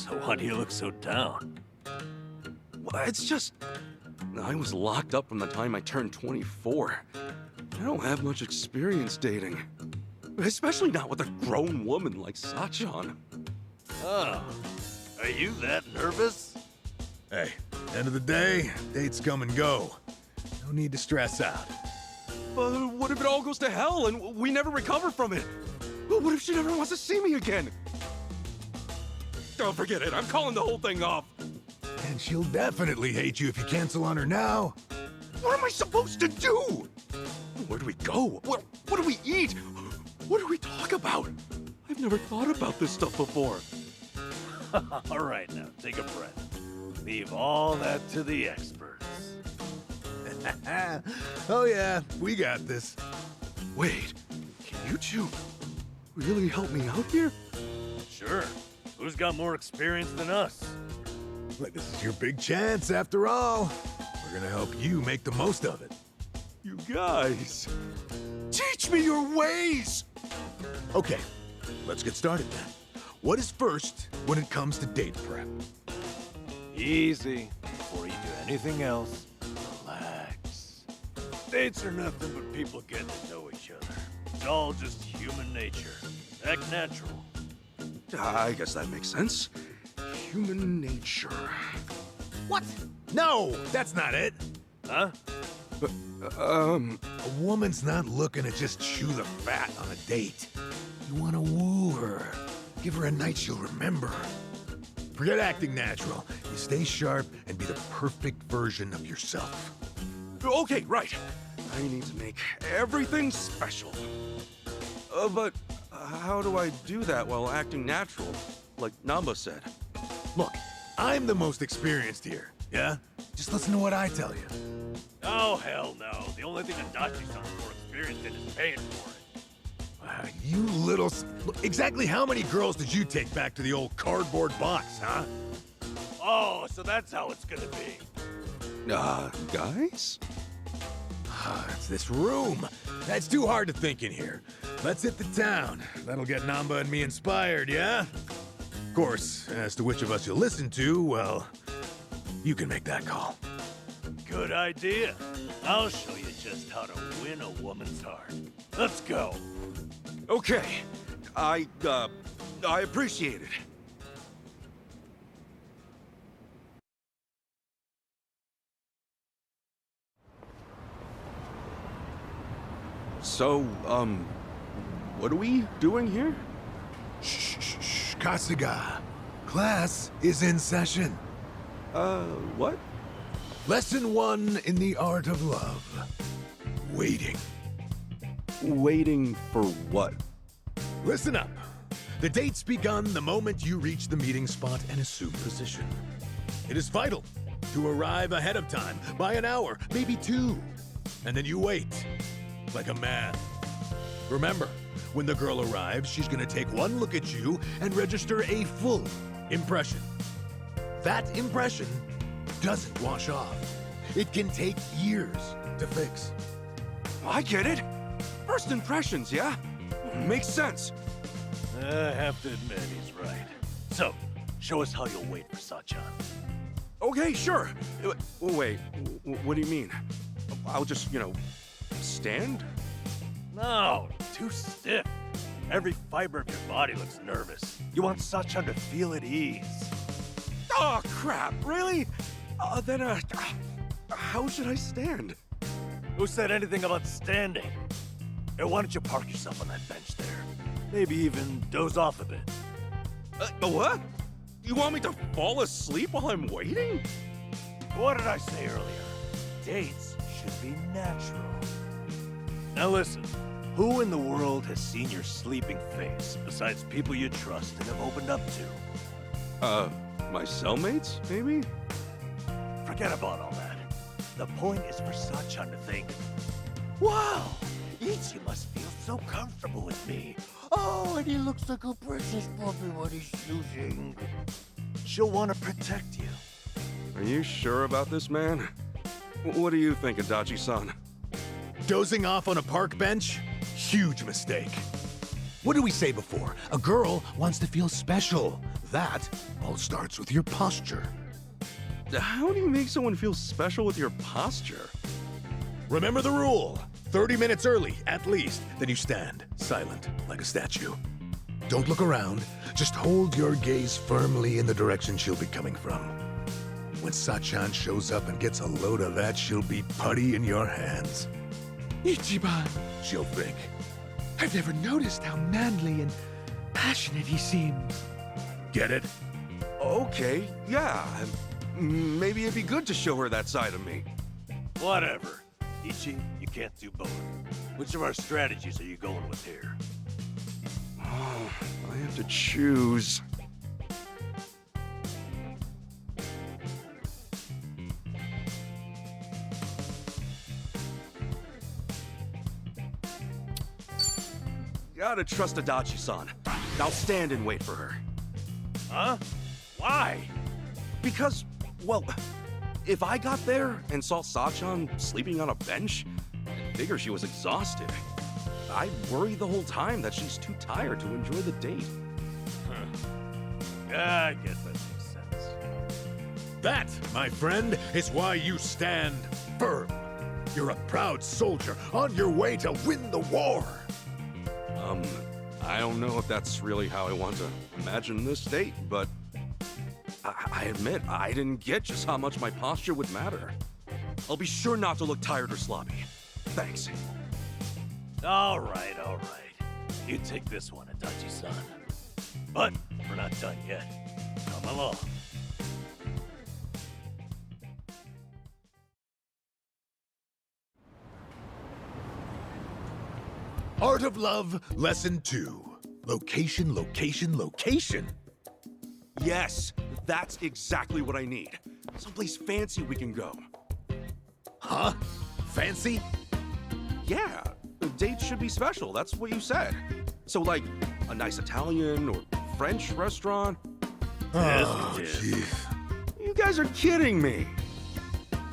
So why do you look so down? Well, it's just... I was locked up from the time I turned 24. I don't have much experience dating. Especially not with a grown woman like Sachan. Oh, are you that nervous? Hey, end of the day, dates come and go. No need to stress out. But what if it all goes to hell and we never recover from it? What if she never wants to see me again? Don't forget it, I'm calling the whole thing off. And she'll definitely hate you if you cancel on her now. What am I supposed to do? Where do we go? What do we eat? What do we talk about? I've never thought about this stuff before. All right, now, take a breath. Leave all that to the experts. Oh yeah, we got this. Wait, can you two really help me out here? Sure. Who's got more experience than us? Look, this is your big chance after all. We're gonna help you make the most of it. You guys, teach me your ways! Okay, let's get started then. What is first when it comes to date prep? Easy. Before you do anything else, relax. Dates are nothing but people getting to know each other. It's all just human nature. Act natural. I guess that makes sense. Human nature. What? No, that's not it. Huh? A woman's not looking to just chew the fat on a date. You want to woo her. Give her a night she'll remember. Forget acting natural. You stay sharp and be the perfect version of yourself. Okay, right. I need to make everything special. But how do I do that while acting natural? Like Namba said. Look, I'm the most experienced here, yeah? Just listen to what I tell you. Oh, hell no. The only thing Adachi-san's more experienced in is paying for it. You little... Look, exactly how many girls did you take back to the old cardboard box, huh? Oh, so that's how it's gonna be. Guys? It's this room. That's too hard to think in here. Let's hit the town. That'll get Namba and me inspired, yeah? Of course, as to which of us you'll listen to, well, you can make that call. Good idea. I'll show you just how to win a woman's heart. Let's go. Okay. I appreciate it. So, what are we doing here? Shh, Kasuga. Class is in session. What? Lesson 1 in the art of love. Waiting. Waiting for what? Listen up. The date's begun the moment you reach the meeting spot and assume position. It is vital to arrive ahead of time, by an hour, maybe 2. And then you wait, like a man. Remember, when the girl arrives, she's gonna take one look at you and register a full impression. That impression doesn't wash off. It can take years to fix. I get it. First impressions, yeah? Makes sense. I have to admit, he's right. So, show us how you'll wait for Sachan. Okay, sure. Wait, what do you mean? I'll just, stand? No, too stiff. Every fiber of your body looks nervous. You want Sachan to feel at ease. Oh, crap, really? Then, how should I stand? Who said anything about standing? Hey, why don't you park yourself on that bench there? Maybe even doze off a bit. What? You want me to fall asleep while I'm waiting? What did I say earlier? Dates should be natural. Now listen, who in the world has seen your sleeping face besides people you trust and have opened up to? My cellmates, maybe? Forget about all that. The point is for Sachan to think, wow, Ichi must feel so comfortable with me. Oh, and he looks like a precious puppy when he's choosing. She'll want to protect you. Are you sure about this, man? What do you think, Adachi-san? Dozing off on a park bench? Huge mistake. What did we say before? A girl wants to feel special. That all starts with your posture. How do you make someone feel special with your posture? Remember the rule. 30 minutes early, at least. Then you stand, silent, like a statue. Don't look around. Just hold your gaze firmly in the direction she'll be coming from. When Sachan shows up and gets a load of that, she'll be putty in your hands. Ichiban, She'll think. I've never noticed how manly and passionate he seems. Get it? Okay, yeah. Maybe it'd be good to show her that side of me. Whatever. Ichi, you can't do both. Which of our strategies are you going with here? Oh, I have to choose. Gotta trust Adachi-san. I'll stand and wait for her. Huh? Why? Because, well, if I got there and saw Sachan sleeping on a bench, and figure she was exhausted, I'd worry the whole time that she's too tired to enjoy the date. Yeah, I guess that makes sense. That, my friend, is why you stand firm. You're a proud soldier on your way to win the war. I don't know if that's really how I want to imagine this date, but I admit I didn't get just how much my posture would matter. I'll be sure not to look tired or sloppy. Thanks. All right. You take this one, Adachi-san. But we're not done yet. Come along. Art of Love, Lesson 2. Location, location, location. Yes, that's exactly what I need. Someplace fancy we can go. Huh? Fancy? Yeah, the date should be special. That's what you said. So, like, a nice Italian or French restaurant. Oh, Yes, it is. jeez. You guys are kidding me.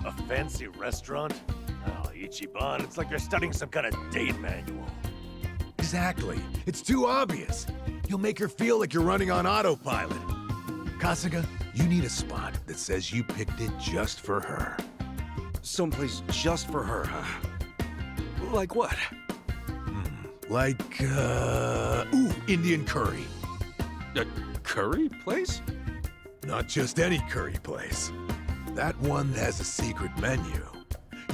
A fancy restaurant? Oh, Ichiban, it's like you're studying some kind of date manual. Exactly. It's too obvious. You'll make her feel like you're running on autopilot. Kasuga, you need a spot that says you picked it just for her. Someplace just for her, huh? Like what? Like, Indian curry. A curry place? Not just any curry place. That one has a secret menu.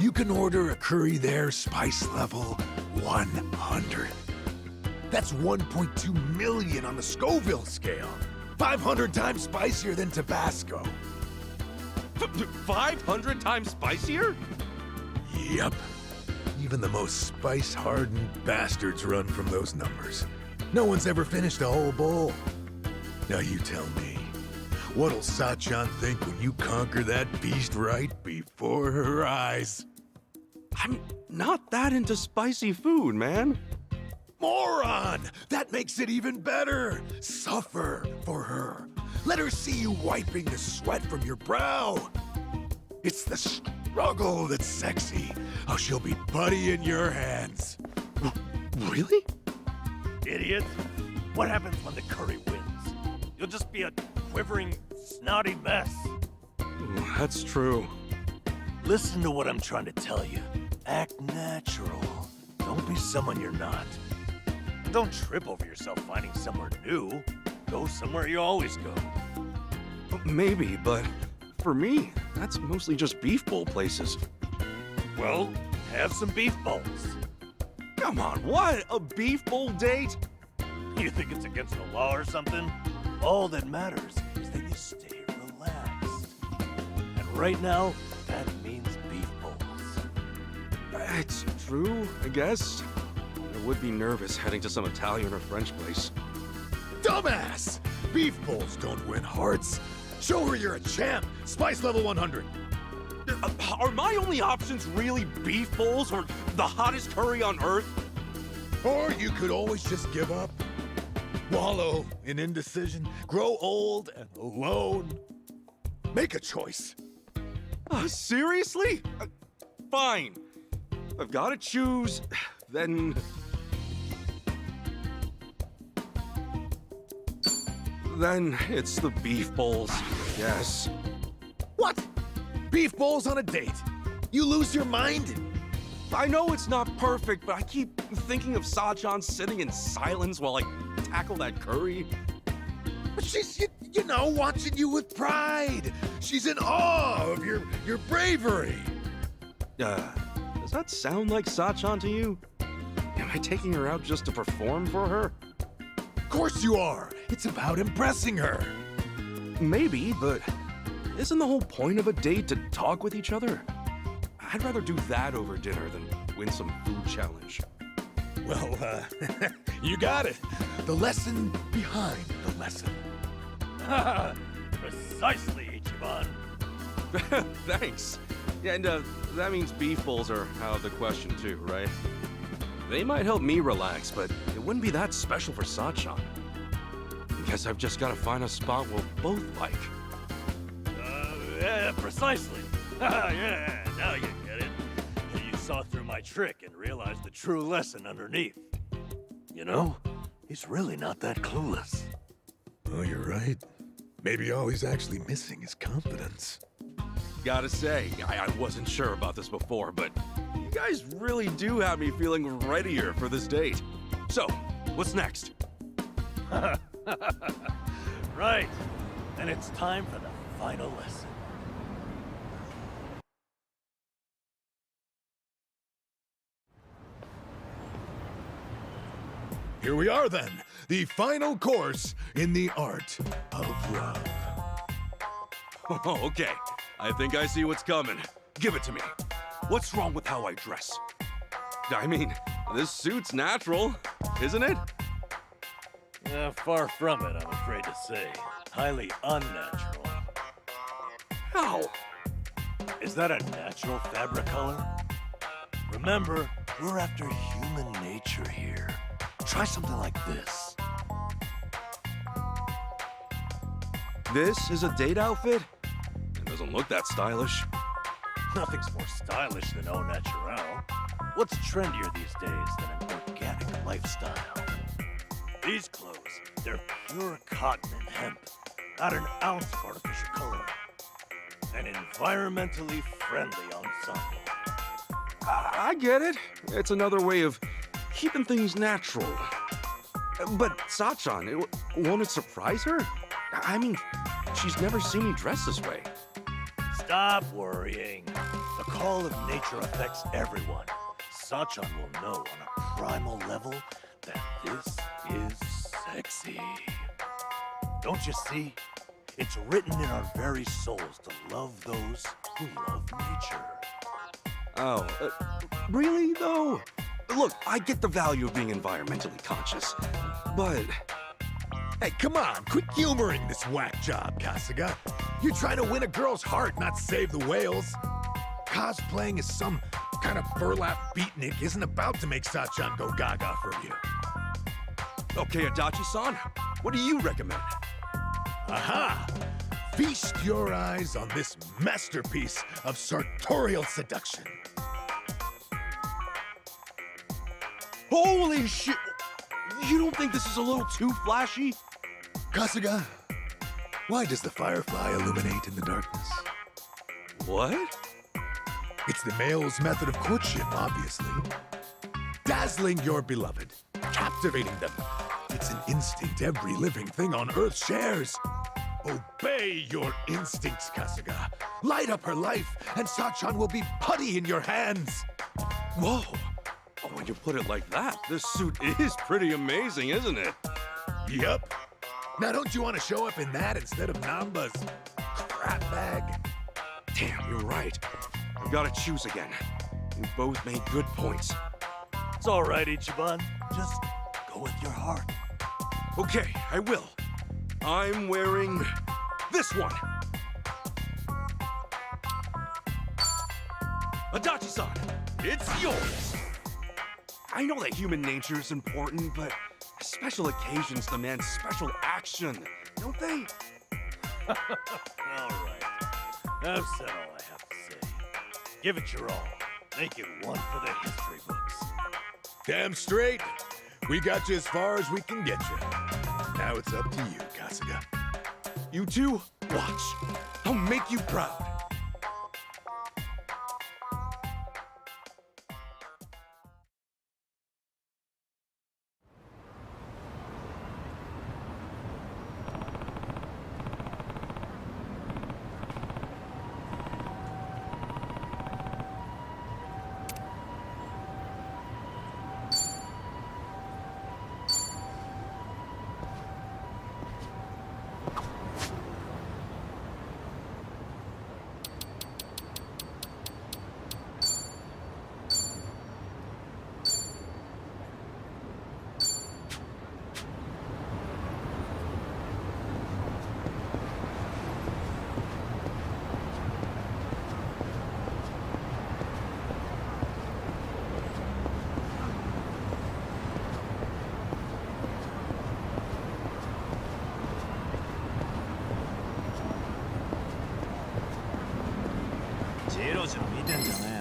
You can order a curry there, spice level 100. That's 1.2 million on the Scoville scale. 500 times spicier than Tabasco. 500 times spicier? Yep. Even the most spice-hardened bastards run from those numbers. No one's ever finished a whole bowl. Now you tell me, what'll Sachan think when you conquer that beast right before her eyes? I'm not that into spicy food, man. Moron! That makes it even better! Suffer for her. Let her see you wiping the sweat from your brow. It's the struggle that's sexy. How she'll be putty in your hands. Really? Idiot. What happens when the curry wins? You'll just be a quivering, snotty mess. That's true. Listen to what I'm trying to tell you. Act natural. Don't be someone you're not. Don't trip over yourself finding somewhere new. Go somewhere you always go. Maybe, but for me, that's mostly just beef bowl places. Well, have some beef bowls. Come on, what? A beef bowl date? You think it's against the law or something? All that matters is that you stay relaxed. And right now, that means beef bowls. It's true, I guess. I would be nervous heading to some Italian or French place. Dumbass! Beef bowls don't win hearts. Show her you're a champ. Spice level 100. Are my only options really beef bowls or the hottest curry on earth? Or you could always just give up. Wallow in indecision. Grow old and alone. Make a choice. Seriously? Fine. I've got to choose, then... Then it's the beef bowls, yes. What? Beef bowls on a date? You lose your mind? I know it's not perfect, but I keep thinking of Sa-chan sitting in silence while I tackle that curry. But she's, you know, watching you with pride. She's in awe of your bravery. Does that sound like Sa-chan to you? Am I taking her out just to perform for her? Of course you are. It's about impressing her. Maybe, but isn't the whole point of a date to talk with each other? I'd rather do that over dinner than win some food challenge. Well, you got it. The lesson behind the lesson. Precisely, Ichiban. Thanks. Yeah, and that means beef bowls are out of the question too, right? They might help me relax, but it wouldn't be that special for Sa-chan. Guess I've just got to find a spot we'll both like. Yeah, precisely. Yeah, now you get it. You saw through my trick and realized the true lesson underneath. You know, he's really not that clueless. Oh, you're right. Maybe all he's actually missing is confidence. Gotta say, I wasn't sure about this before, but you guys really do have me feeling readier for this date. So, what's next? Right. And it's time for the final lesson. Here we are then, the final course in the art of love. Oh, okay. I think I see what's coming. Give it to me. What's wrong with how I dress? I mean, this suit's natural, isn't it? Far from it, I'm afraid to say. Highly unnatural. How? Is that a natural fabric color? Remember, we're after human nature here. Try something like this. This is a date outfit? It doesn't look that stylish. Nothing's more stylish than au naturel. What's trendier these days than an organic lifestyle? These clothes, they're pure cotton and hemp. Not an ounce of artificial color. And environmentally friendly ensemble. I get it. It's another way of keeping things natural. But Sa-chan, won't it surprise her? I mean, she's never seen me dress this way. Stop worrying. The call of nature affects everyone. Sa-chan will know on a primal level that this is sexy. Don't you see? It's written in our very souls to love those who love nature. Oh, really though? Look, I get the value of being environmentally conscious, but... Hey, come on, quit humoring this whack job, Kasuga. You're trying to win a girl's heart, not save the whales. Cosplaying as some kind of burlap beatnik isn't about to make Sa-chan go gaga for you. Okay, Adachi-san, what do you recommend? Aha! Feast your eyes on this masterpiece of sartorial seduction. Holy shit! You don't think this is a little too flashy? Kasuga, why does the firefly illuminate in the darkness? What? It's the male's method of courtship, obviously. Dazzling your beloved, captivating them. It's an instinct every living thing on Earth shares. Obey your instincts, Kasuga. Light up her life, and Sa-chan will be putty in your hands. Whoa! Oh, when you put it like that, this suit is pretty amazing, isn't it? Yup. Now don't you want to show up in that instead of Namba's crap bag? Damn, you're right. I gotta choose again. You both made good points. It's all right, Ichiban. Just go with your heart. Okay, I will. I'm wearing this one. Adachi-san, it's yours. I know that human nature is important, but special occasions demand special action, don't they? All right. I've said all I have to say. Give it your all. Make it one for the history books. Damn straight. We got you as far as we can get you. Now it's up to you, Kasuga. You two, watch. I'll make you proud.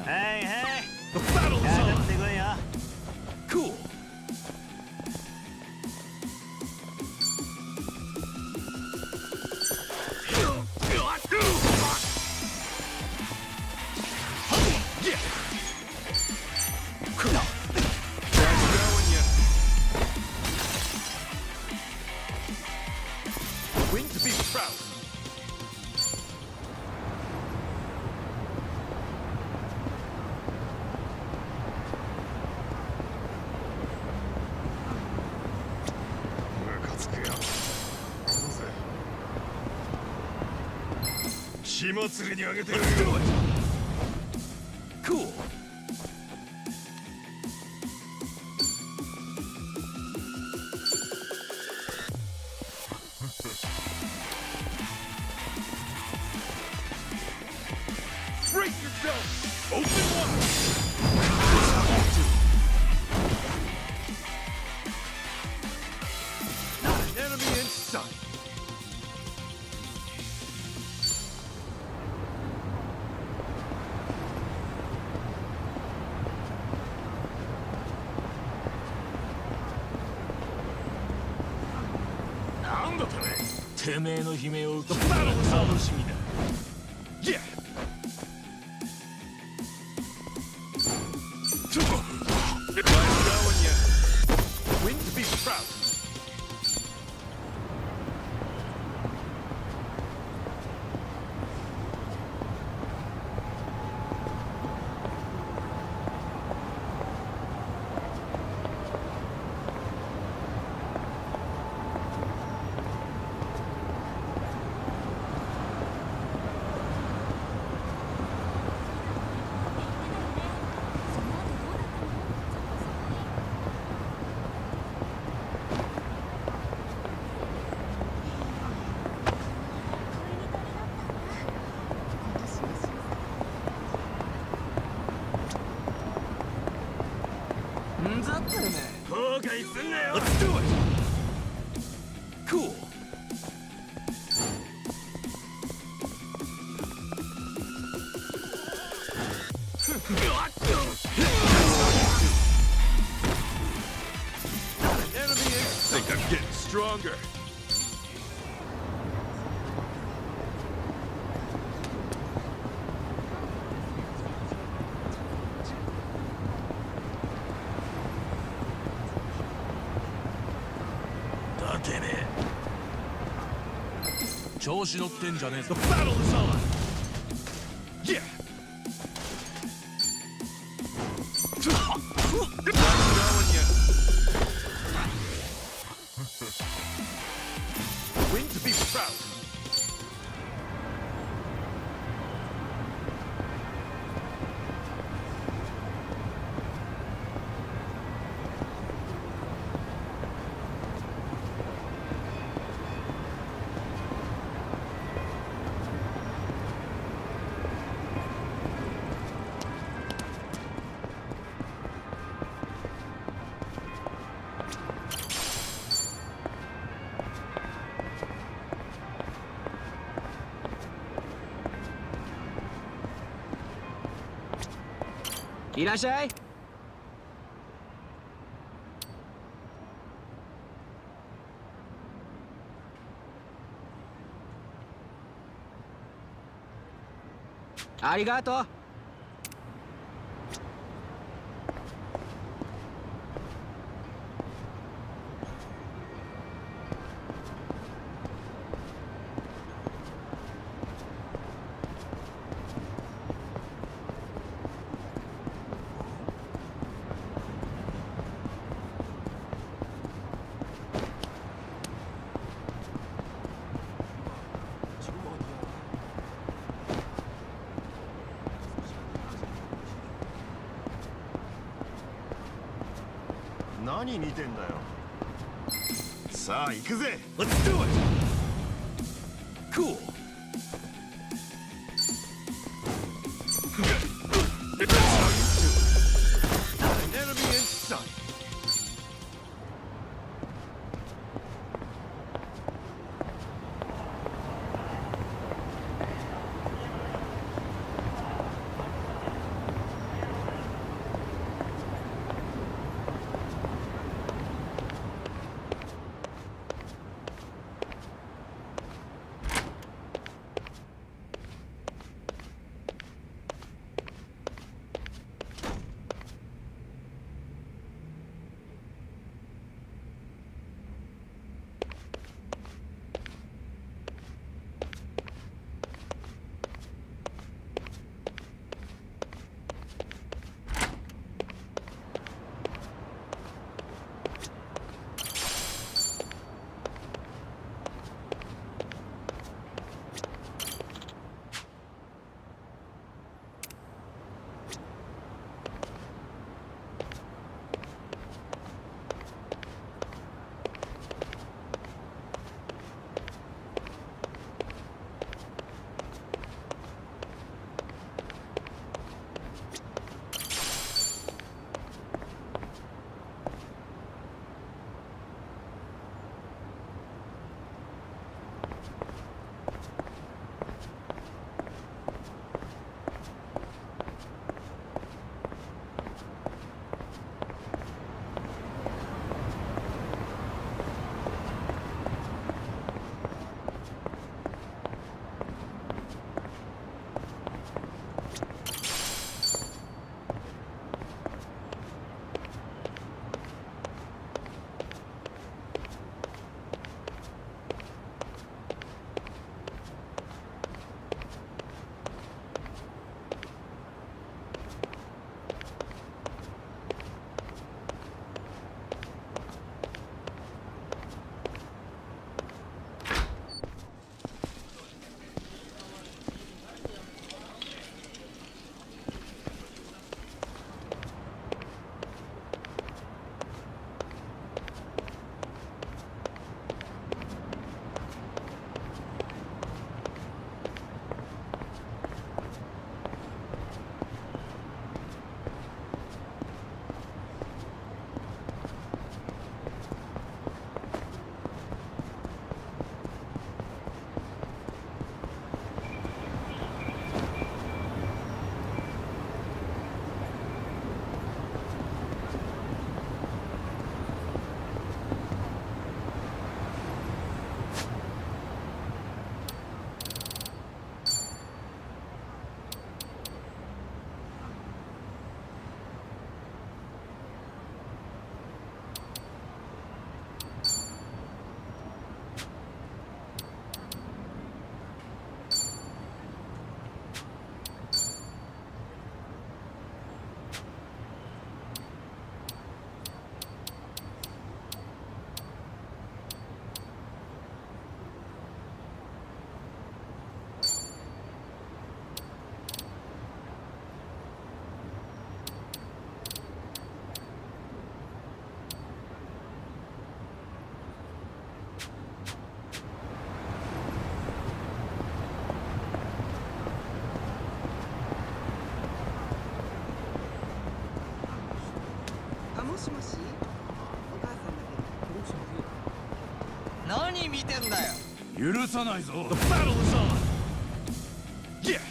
Hey, hey! The battle is on! Cool. Win to be proud. Let's do it. Cool. Break yourself. Open one. Not an enemy in sight. The battle is on. Yeah. Nice going, yeah. Win to be proud. Let's do it! Cool. Not an enemy in sight. I'm getting stronger. The battle is on! Yeah! Nice going, yeah. Win to be proud. ありがとう。何見てんだよ。さあ行くぜ。 Let's do it! Cool. That's how you do it. Not an enemy in sight. The battle is on. Yeah.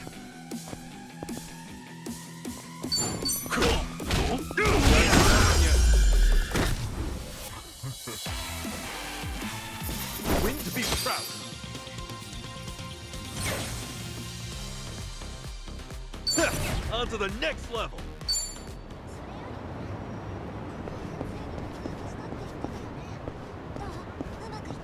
Win to be proud. On to the next level! うまくいっ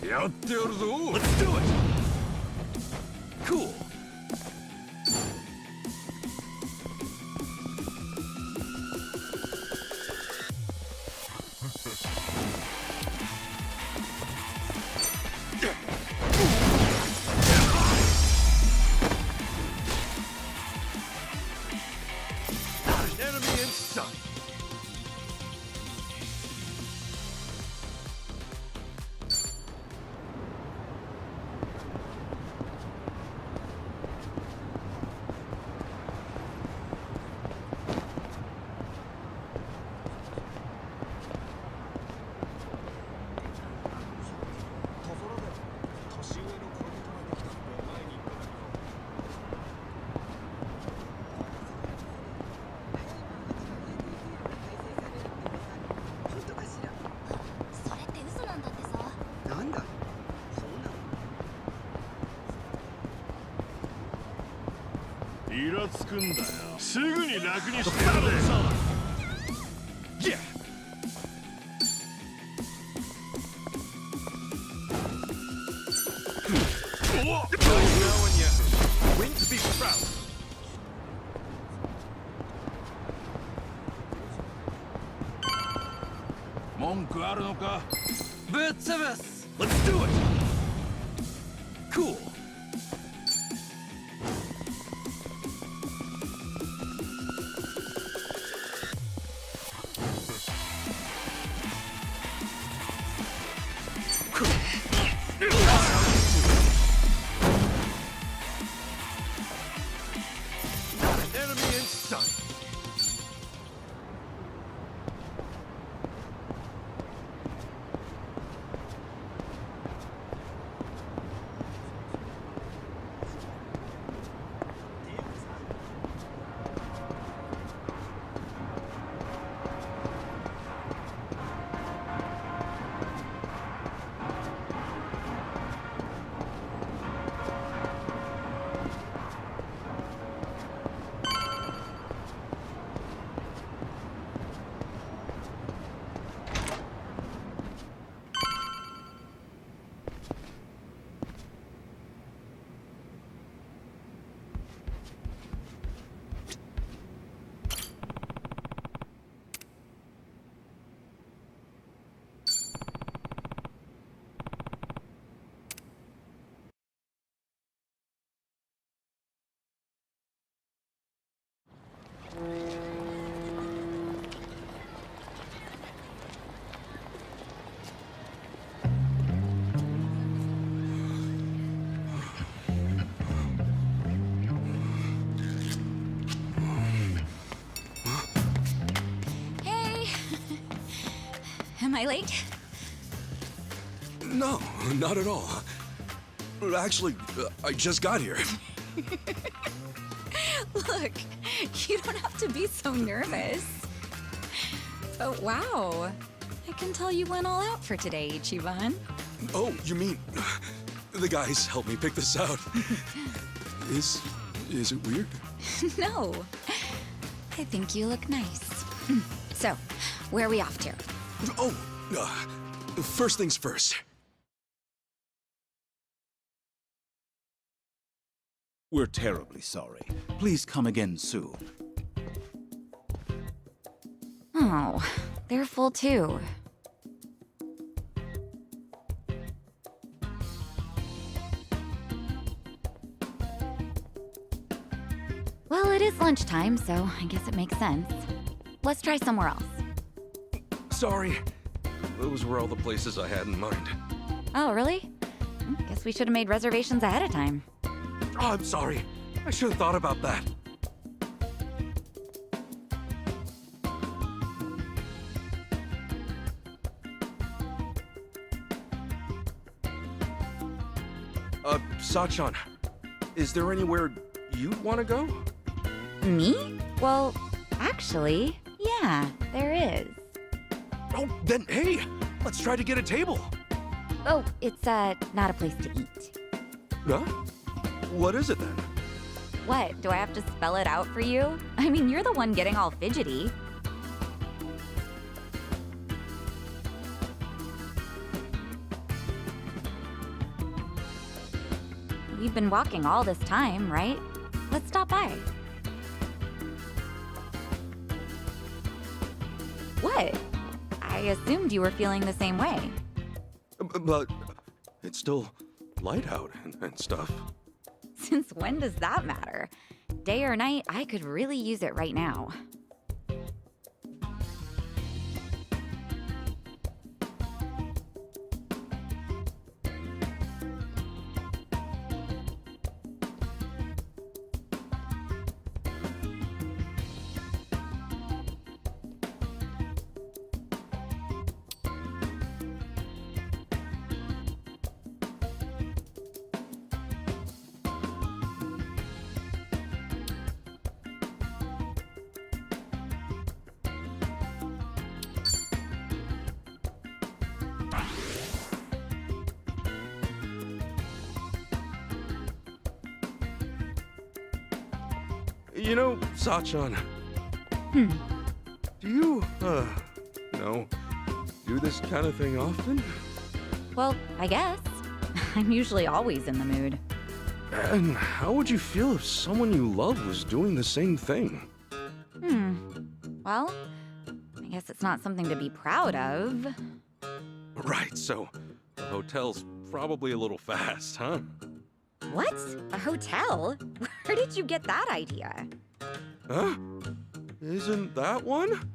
た？ やってやるぞ! Let's do it! Cool! Enemy in sight! Yeah! Now when you win to be proud. Let's do it! Cool! Enemy in sight! Hey! Am I late? No, not at all. Actually, I just got here. Look, you don't have to be so nervous. But wow, I can tell you went all out for today, Ichiban. Oh, you mean the guys helped me pick this out? Is it weird? No, I think you look nice. So, where are we off to? Oh, first things first. We're terribly sorry. Please come again soon. Oh, they're full too. Well, it is lunchtime, so I guess it makes sense. Let's try somewhere else. Sorry. Those were all the places I had in mind. Oh, really? Guess we should have made reservations ahead of time. Oh, I'm sorry. I should have thought about that. Sachan, is there anywhere you'd want to go? Me? Well, Actually, yeah, there is. Oh, then hey, let's try to get a table. Oh, it's not a place to eat. Huh? What is it then? What, do I have to spell it out for you? I mean, you're the one getting all fidgety. We've been walking all this time, right? Let's stop by. What? I assumed you were feeling the same way. But it's still light out and stuff. Since when does that matter? Day or night, I could really use it right now. You know, Sachan. Do you, do this kind of thing often? Well, I guess. I'm usually always in the mood. And how would you feel if someone you love was doing the same thing? Well, I guess it's not something to be proud of. Right, so the hotel's probably a little fast, huh? What? A hotel? Where did you get that idea? Huh? Isn't that one?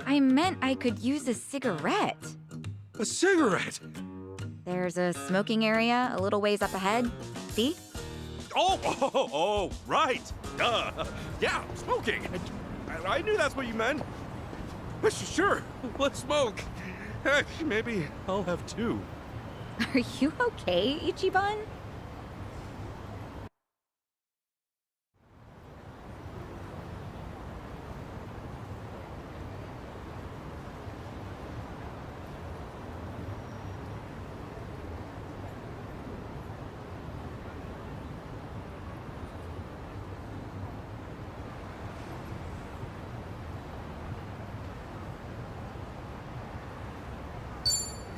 I meant I could use a cigarette. A cigarette? There's a smoking area a little ways up ahead. See? Oh, right. Duh. Yeah, smoking. I knew that's what you meant. Sure, let's smoke. Heck, maybe I'll have two. Are you okay, Ichiban?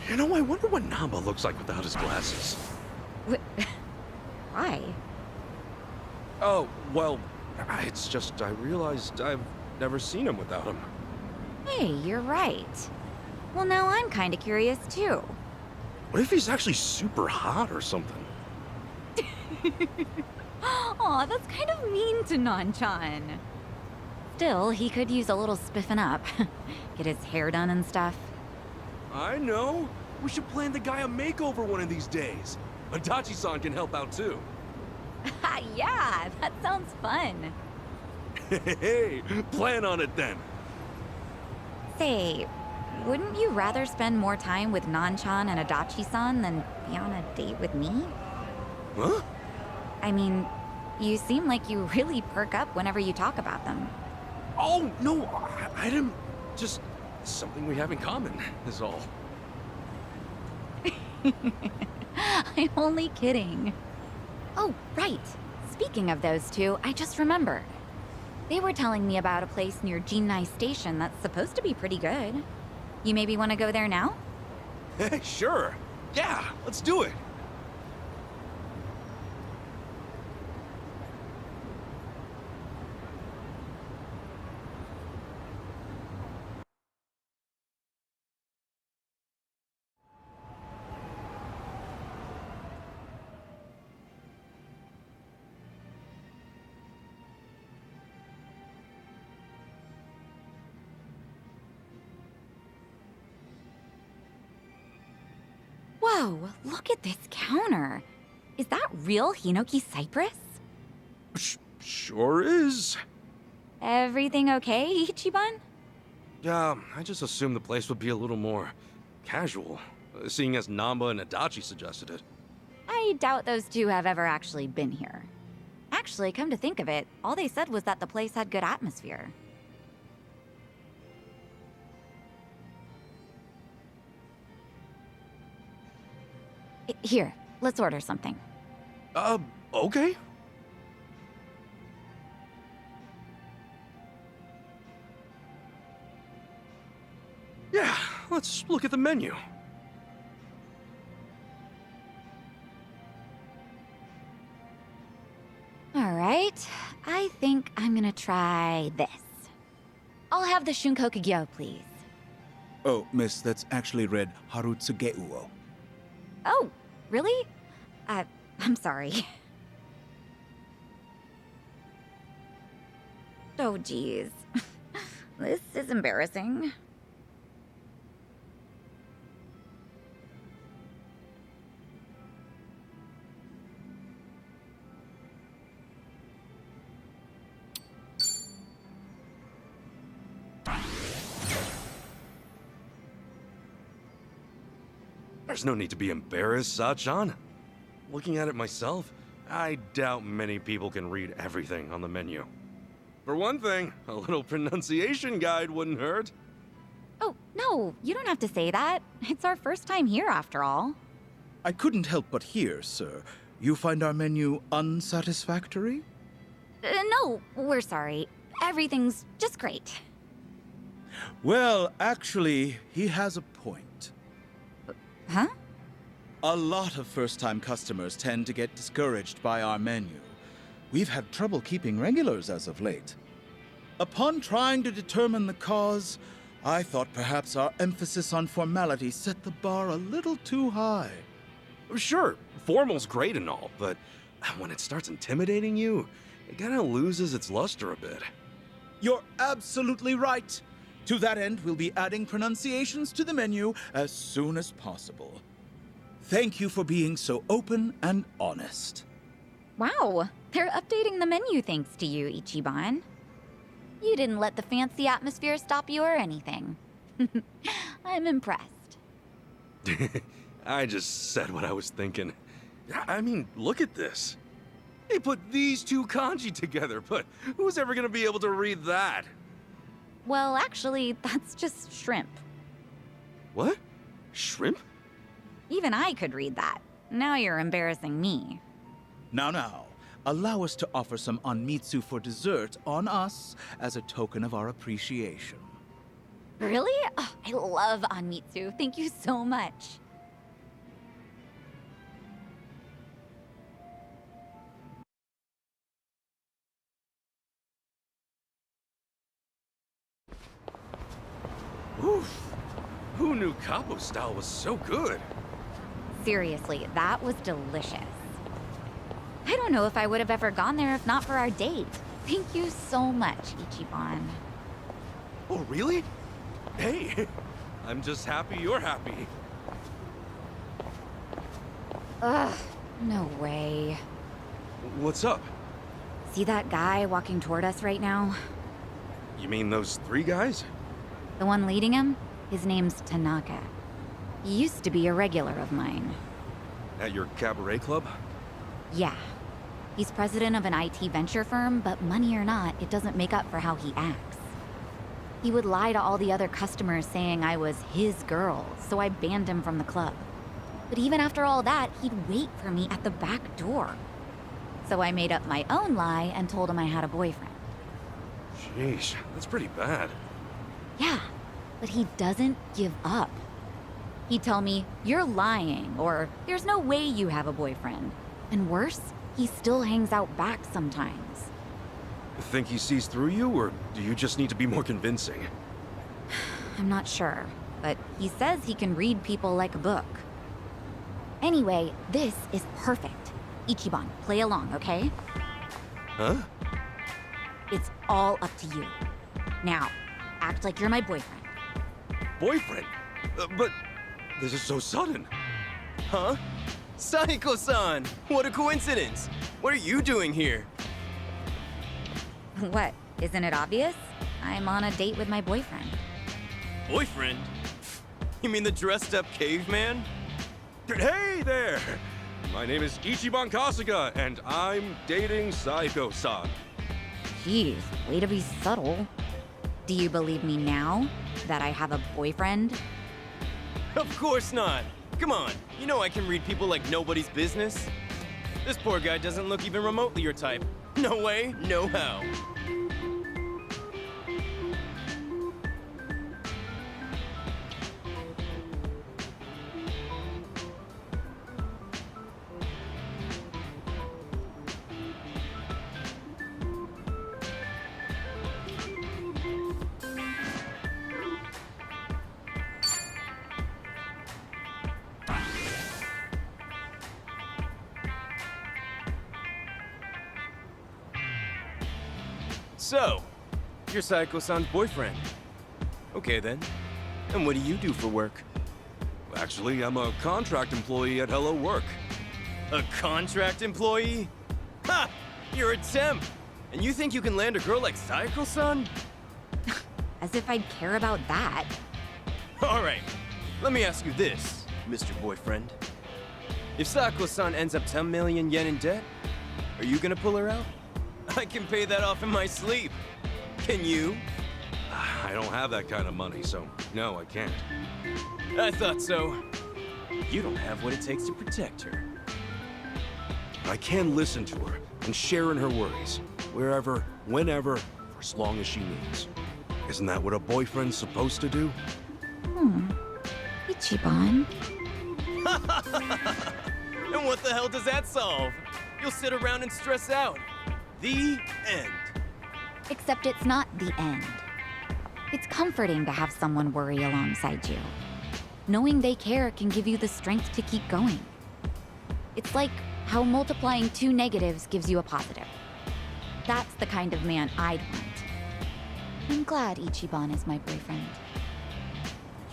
You know, I wonder what Namba looks like without his glasses. Why? Oh, well, it's just I realized I've never seen him without him. Hey, you're right. Well, now I'm kind of curious too. What if he's actually super hot or something? Aw, that's kind of mean to Nanchan. Still, he could use a little spiffing up. Get his hair done and stuff. I know. We should plan the guy a makeover one of these days. Adachi-san can help out too. Yeah, that sounds fun. Hey, plan on it then. Say, wouldn't you rather spend more time with Nanchan and Adachi-san than be on a date with me? Huh? I mean, you seem like you really perk up whenever you talk about them. Oh, no, I didn't. Just something we have in common is all. I'm only kidding. Oh, right. Speaking of those two, I just remembered. They were telling me about a place near Jinnai Station that's supposed to be pretty good. You maybe want to go there now? Sure. Yeah, let's do it. Whoa, look at this counter. Is that real Hinoki cypress? Sure is. Everything okay, Ichiban? Yeah, I just assumed the place would be a little more casual, seeing as Namba and Adachi suggested it. I doubt those two have ever actually been here. Actually, come to think of it, all they said was that the place had good atmosphere. Here, let's order something. Okay. Yeah, let's look at the menu. All right, I think I'm gonna try this. I'll have the Shunkokugyo, please. Oh, miss, that's actually read Harutsugeuo. Oh, really? I'm sorry. Oh, geez. This is embarrassing. There's no need to be embarrassed, Sachan. Looking at it myself, I doubt many people can read everything on the menu. For one thing, a little pronunciation guide wouldn't hurt. Oh, no, you don't have to say that. It's our first time here, after all. I couldn't help but hear, sir. You find our menu unsatisfactory? No, we're sorry. Everything's just great. Well, actually, he has a point. Huh? A lot of first-time customers tend to get discouraged by our menu. We've had trouble keeping regulars as of late. Upon trying to determine the cause, I thought perhaps our emphasis on formality set the bar a little too high. Sure, formal's great and all, but when it starts intimidating you, it kinda loses its luster a bit. You're absolutely right. To that end, we'll be adding pronunciations to the menu as soon as possible. Thank you for being so open and honest. Wow, they're updating the menu thanks to you, Ichiban. You didn't let the fancy atmosphere stop you or anything. I'm impressed. I just said what I was thinking. I mean, look at this. They put these two kanji together, but who's ever gonna be able to read that? Well, actually, that's just shrimp. What? Shrimp? Even I could read that. Now you're embarrassing me. Now, allow us to offer some onmitsu for dessert on us as a token of our appreciation. Really? Oh, I love onmitsu. Thank you so much. Oof. Who knew Capo style was so good? Seriously, that was delicious. I don't know if I would have ever gone there if not for our date. Thank you so much, Ichiban. Oh, really? Hey, I'm just happy you're happy. Ugh, no way. What's up? See that guy walking toward us right now? You mean those three guys? The one leading him? His name's Tanaka. He used to be a regular of mine. At your cabaret club? Yeah. He's president of an IT venture firm, but money or not, it doesn't make up for how he acts. He would lie to all the other customers saying I was his girl, so I banned him from the club. But even after all that, he'd wait for me at the back door. So I made up my own lie and told him I had a boyfriend. Sheesh, that's pretty bad. Yeah, but he doesn't give up. He'd tell me, "You're lying," or "There's no way you have a boyfriend." And worse, he still hangs out back sometimes. Think he sees through you, or do you just need to be more convincing? I'm not sure, but he says he can read people like a book. Anyway, this is perfect. Ichiban, play along, okay? Huh? It's all up to you. Now, act like you're my boyfriend. Boyfriend? But this is so sudden. Huh? Saiko-san! What a coincidence! What are you doing here? What? Isn't it obvious? I'm on a date with my boyfriend. Boyfriend? You mean the dressed-up caveman? Hey there! My name is Ichiban Kasuga, and I'm dating Saiko-san. Jeez, way to be subtle. Do you believe me now that I have a boyfriend? Of course not! come on. You know I can read people like nobody's business. This poor guy doesn't look even remotely your type. No way, no how. So, you're Saeko-san's boyfriend. Okay then. And what do you do for work? Actually, I'm a contract employee at Hello Work. A contract employee? Ha! You're a temp! And you think you can land a girl like Saeko-san? As if I'd care about that. Alright, let me ask you this, Mr. Boyfriend. If Saeko-san ends up 10 million yen in debt, are you gonna pull her out? I can pay that off in my sleep. Can you? I don't have that kind of money, so no, I can't. I thought so. You don't have what it takes to protect her. I can listen to her and share in her worries, wherever, whenever, for as long as she needs. Isn't that what a boyfriend's supposed to do? Ichiban. And what the hell does that solve? You'll sit around and stress out. The end. Except it's not the end. It's comforting to have someone worry alongside you. Knowing they care can give you the strength to keep going. It's like how multiplying two negatives gives you a positive. That's the kind of man I'd want. I'm glad Ichiban is my boyfriend.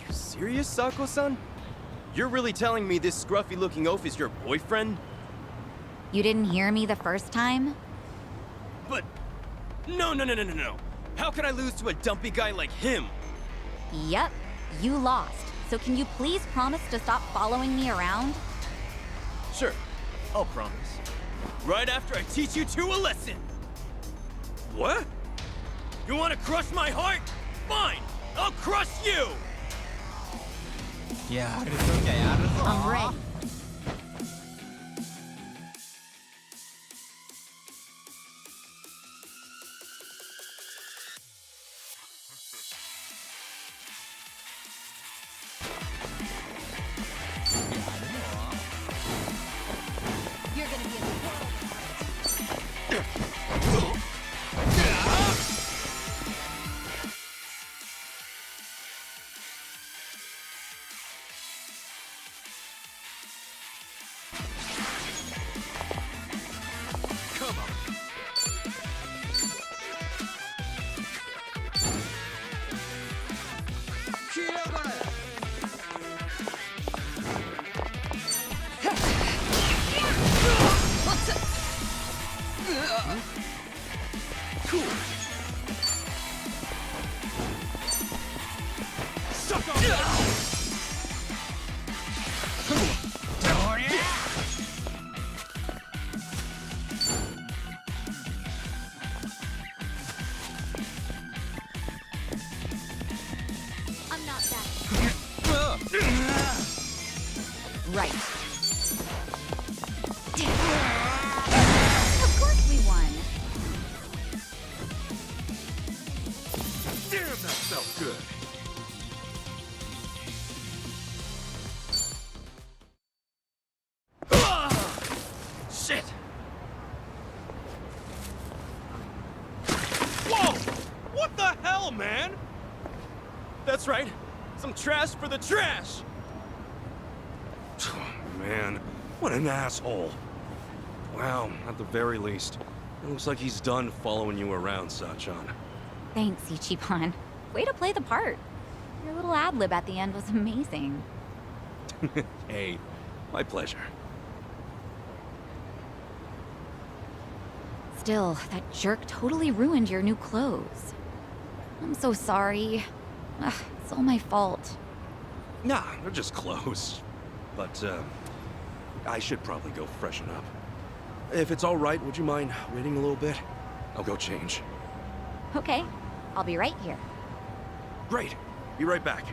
You serious, Sako-san? You're really telling me this scruffy-looking oaf is your boyfriend? You didn't hear me the first time? But... No. How can I lose to a dumpy guy like him? Yep, you lost. So can you please promise to stop following me around? Sure, I'll promise. Right after I teach you two a lesson. What? You want to crush my heart? Fine, I'll crush you! I'm ready. You're gonna be in the I'm not that. Right. Of course we won. Damn, that felt good. Shit! Whoa! What the hell, man? That's right. Some trash for the trash! Man, what an asshole. Wow, at the very least, it looks like he's done following you around, Sachan. Thanks, Ichiban. Way to play the part. Your little ad-lib at the end was amazing. Hey, my pleasure. Still, that jerk totally ruined your new clothes. I'm so sorry. Ugh, it's all my fault. Nah, they're just clothes. But, I should probably go freshen up. If it's all right, would you mind waiting a little bit? I'll go change. Okay, I'll be right here. Great. Be right back.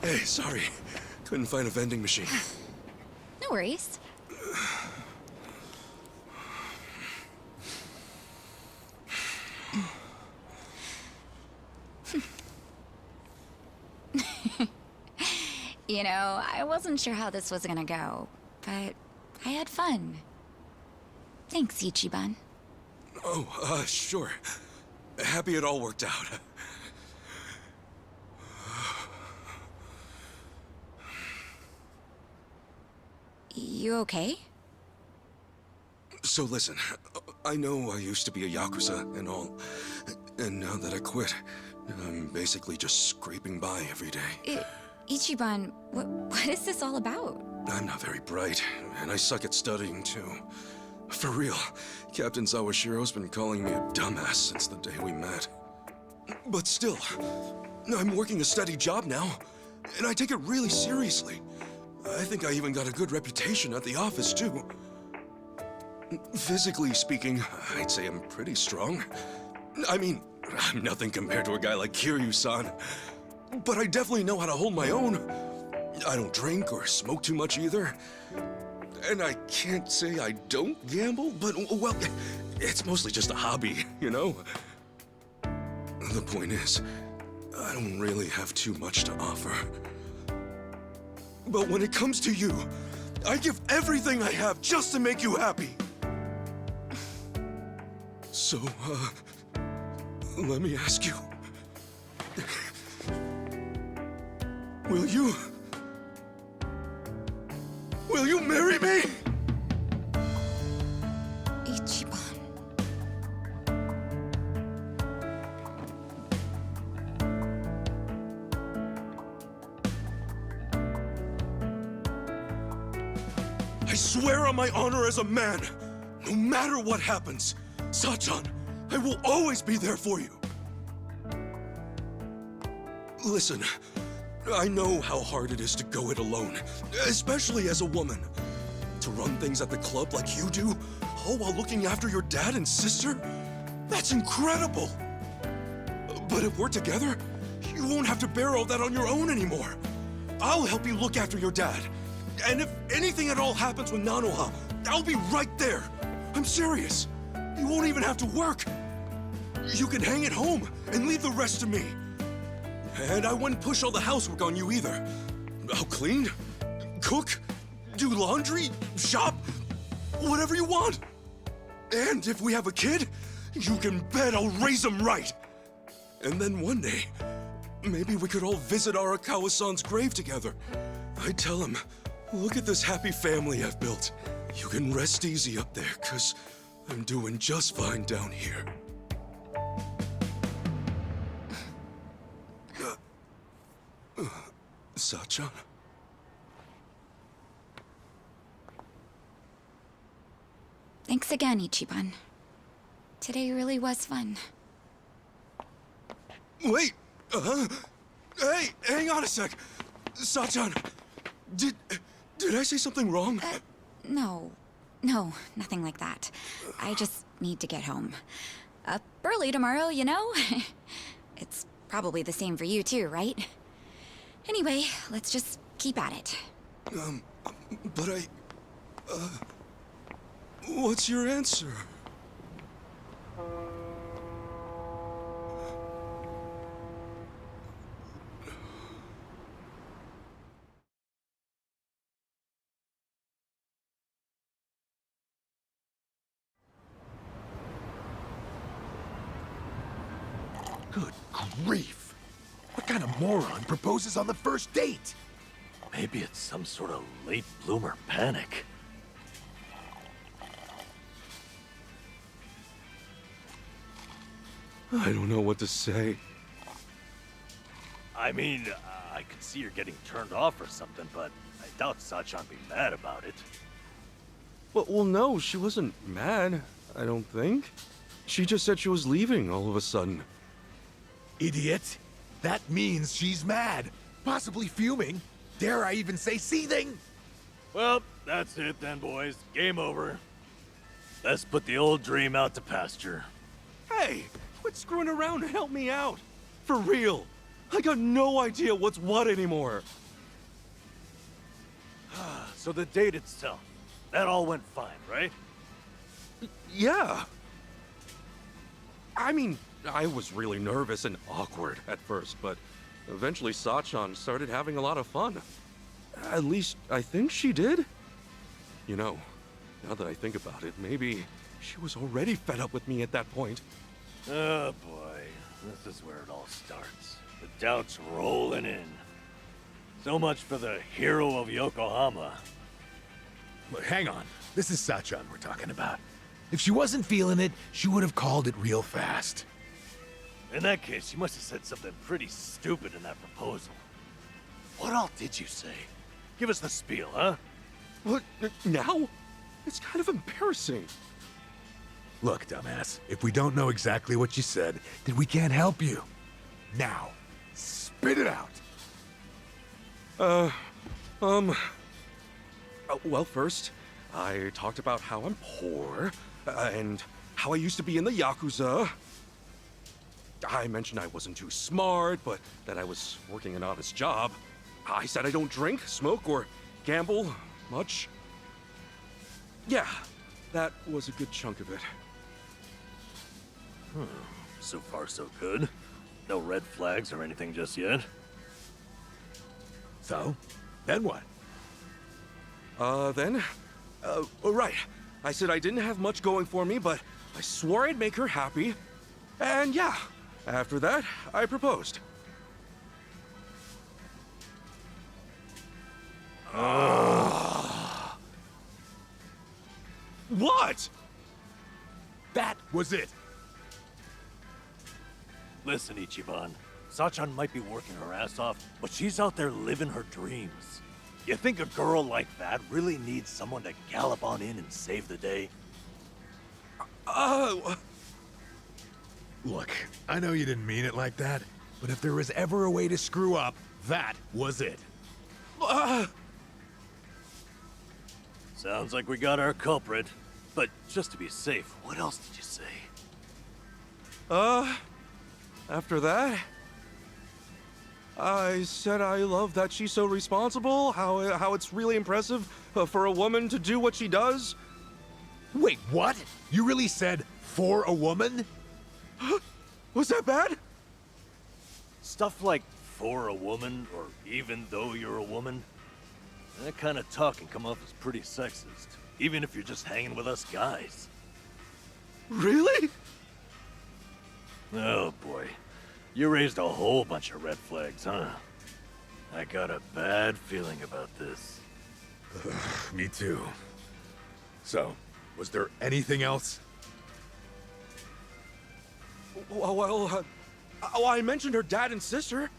Hey, sorry. Couldn't find a vending machine. No worries. You know, I wasn't sure how this was gonna go, but I had fun. Thanks, Ichiban. Oh, sure. Happy it all worked out. You okay? So listen, I know I used to be a Yakuza and all, and now that I quit, I'm basically just scraping by every day. Ichiban, what is this all about? I'm not very bright, and I suck at studying too. For real, Captain Sawashiro's been calling me a dumbass since the day we met. But still, I'm working a steady job now, and I take it really seriously. I think I even got a good reputation at the office too. Physically speaking, I'd say I'm pretty strong. I mean, I'm nothing compared to a guy like Kiryu-san. But I definitely know how to hold my own. I don't drink or smoke too much either. And I can't say I don't gamble, but, well, it's mostly just a hobby, you know? The point is, I don't really have too much to offer. But when it comes to you, I give everything I have just to make you happy. So, let me ask you. Will you marry me? Ichiban. I swear on my honor as a man, no matter what happens, Sachan, I will always be there for you. Listen, I know how hard it is to go it alone, especially as a woman. To run things at the club like you do, all while looking after your dad and sister? That's incredible! But if we're together, you won't have to bear all that on your own anymore. I'll help you look after your dad. And if anything at all happens with Nanoha, I'll be right there. I'm serious. You won't even have to work. You can hang at home and leave the rest to me. And I wouldn't push all the housework on you either. I'll clean, cook, do laundry, shop, whatever you want. And if we have a kid, you can bet I'll raise him right. And then one day, maybe we could all visit Arakawa-san's grave together. I'd tell him, look at this happy family I've built. You can rest easy up there, 'cause I'm doing just fine down here. Sachan? Thanks again, Ichiban. Today really was fun. Wait! Hey, hang on a sec! Sachan, did I say something wrong? No, nothing like that. I just need to get home. Up early tomorrow, you know? It's probably the same for you too, right? Anyway, let's just keep at it. But what's your answer? Good grief! What kind of moron proposes on the first date? Maybe it's some sort of late bloomer panic. I don't know what to say. I mean, I could see her getting turned off or something, but I doubt Sachan'd be mad about it. Well, no, she wasn't mad, I don't think. She just said she was leaving all of a sudden. Idiot! That means she's mad, possibly fuming. Dare I even say seething? Well, that's it then, boys. Game over. Let's put the old dream out to pasture. Hey, quit screwing around and help me out. For real. I got no idea what's what anymore. So the date itself, that all went fine, right? Yeah. I mean, I was really nervous and awkward at first, but eventually Sachan started having a lot of fun. At least, I think she did. You know, now that I think about it, maybe she was already fed up with me at that point. Oh boy, this is where it all starts. The doubt's rolling in. So much for the hero of Yokohama. Look, hang on. This is Sachan we're talking about. If she wasn't feeling it, she would have called it real fast. In that case, she must have said something pretty stupid in that proposal. What all did you say? Give us the spiel, huh? What, now? It's kind of embarrassing. Look, dumbass, if we don't know exactly what you said, then we can't help you. Now, spit it out. Well, first, I talked about how I'm poor, and how I used to be in the Yakuza. I mentioned I wasn't too smart, but that I was working an honest job. I said I don't drink, smoke, or gamble much. Yeah, that was a good chunk of it. So far, so good. No red flags or anything just yet. So, then what? Right. I said I didn't have much going for me, but I swore I'd make her happy. And yeah, after that, I proposed. What? That was it. Listen, Ichiban. Sachan might be working her ass off, but she's out there living her dreams. You think a girl like that really needs someone to gallop on in and save the day? Look, I know you didn't mean it like that, but if there was ever a way to screw up, that was it. Sounds like we got our culprit. But just to be safe, what else did you say? After that, I said I love that she's so responsible, how it's really impressive for a woman to do what she does. Wait, what? You really said, for a woman? Was that bad? Stuff like, for a woman, or even though you're a woman, that kind of talk can come off as pretty sexist, even if you're just hanging with us guys. Really? Oh boy, you raised a whole bunch of red flags, huh? I got a bad feeling about this. Me too. So, was there anything else? Well, I mentioned her dad and sister.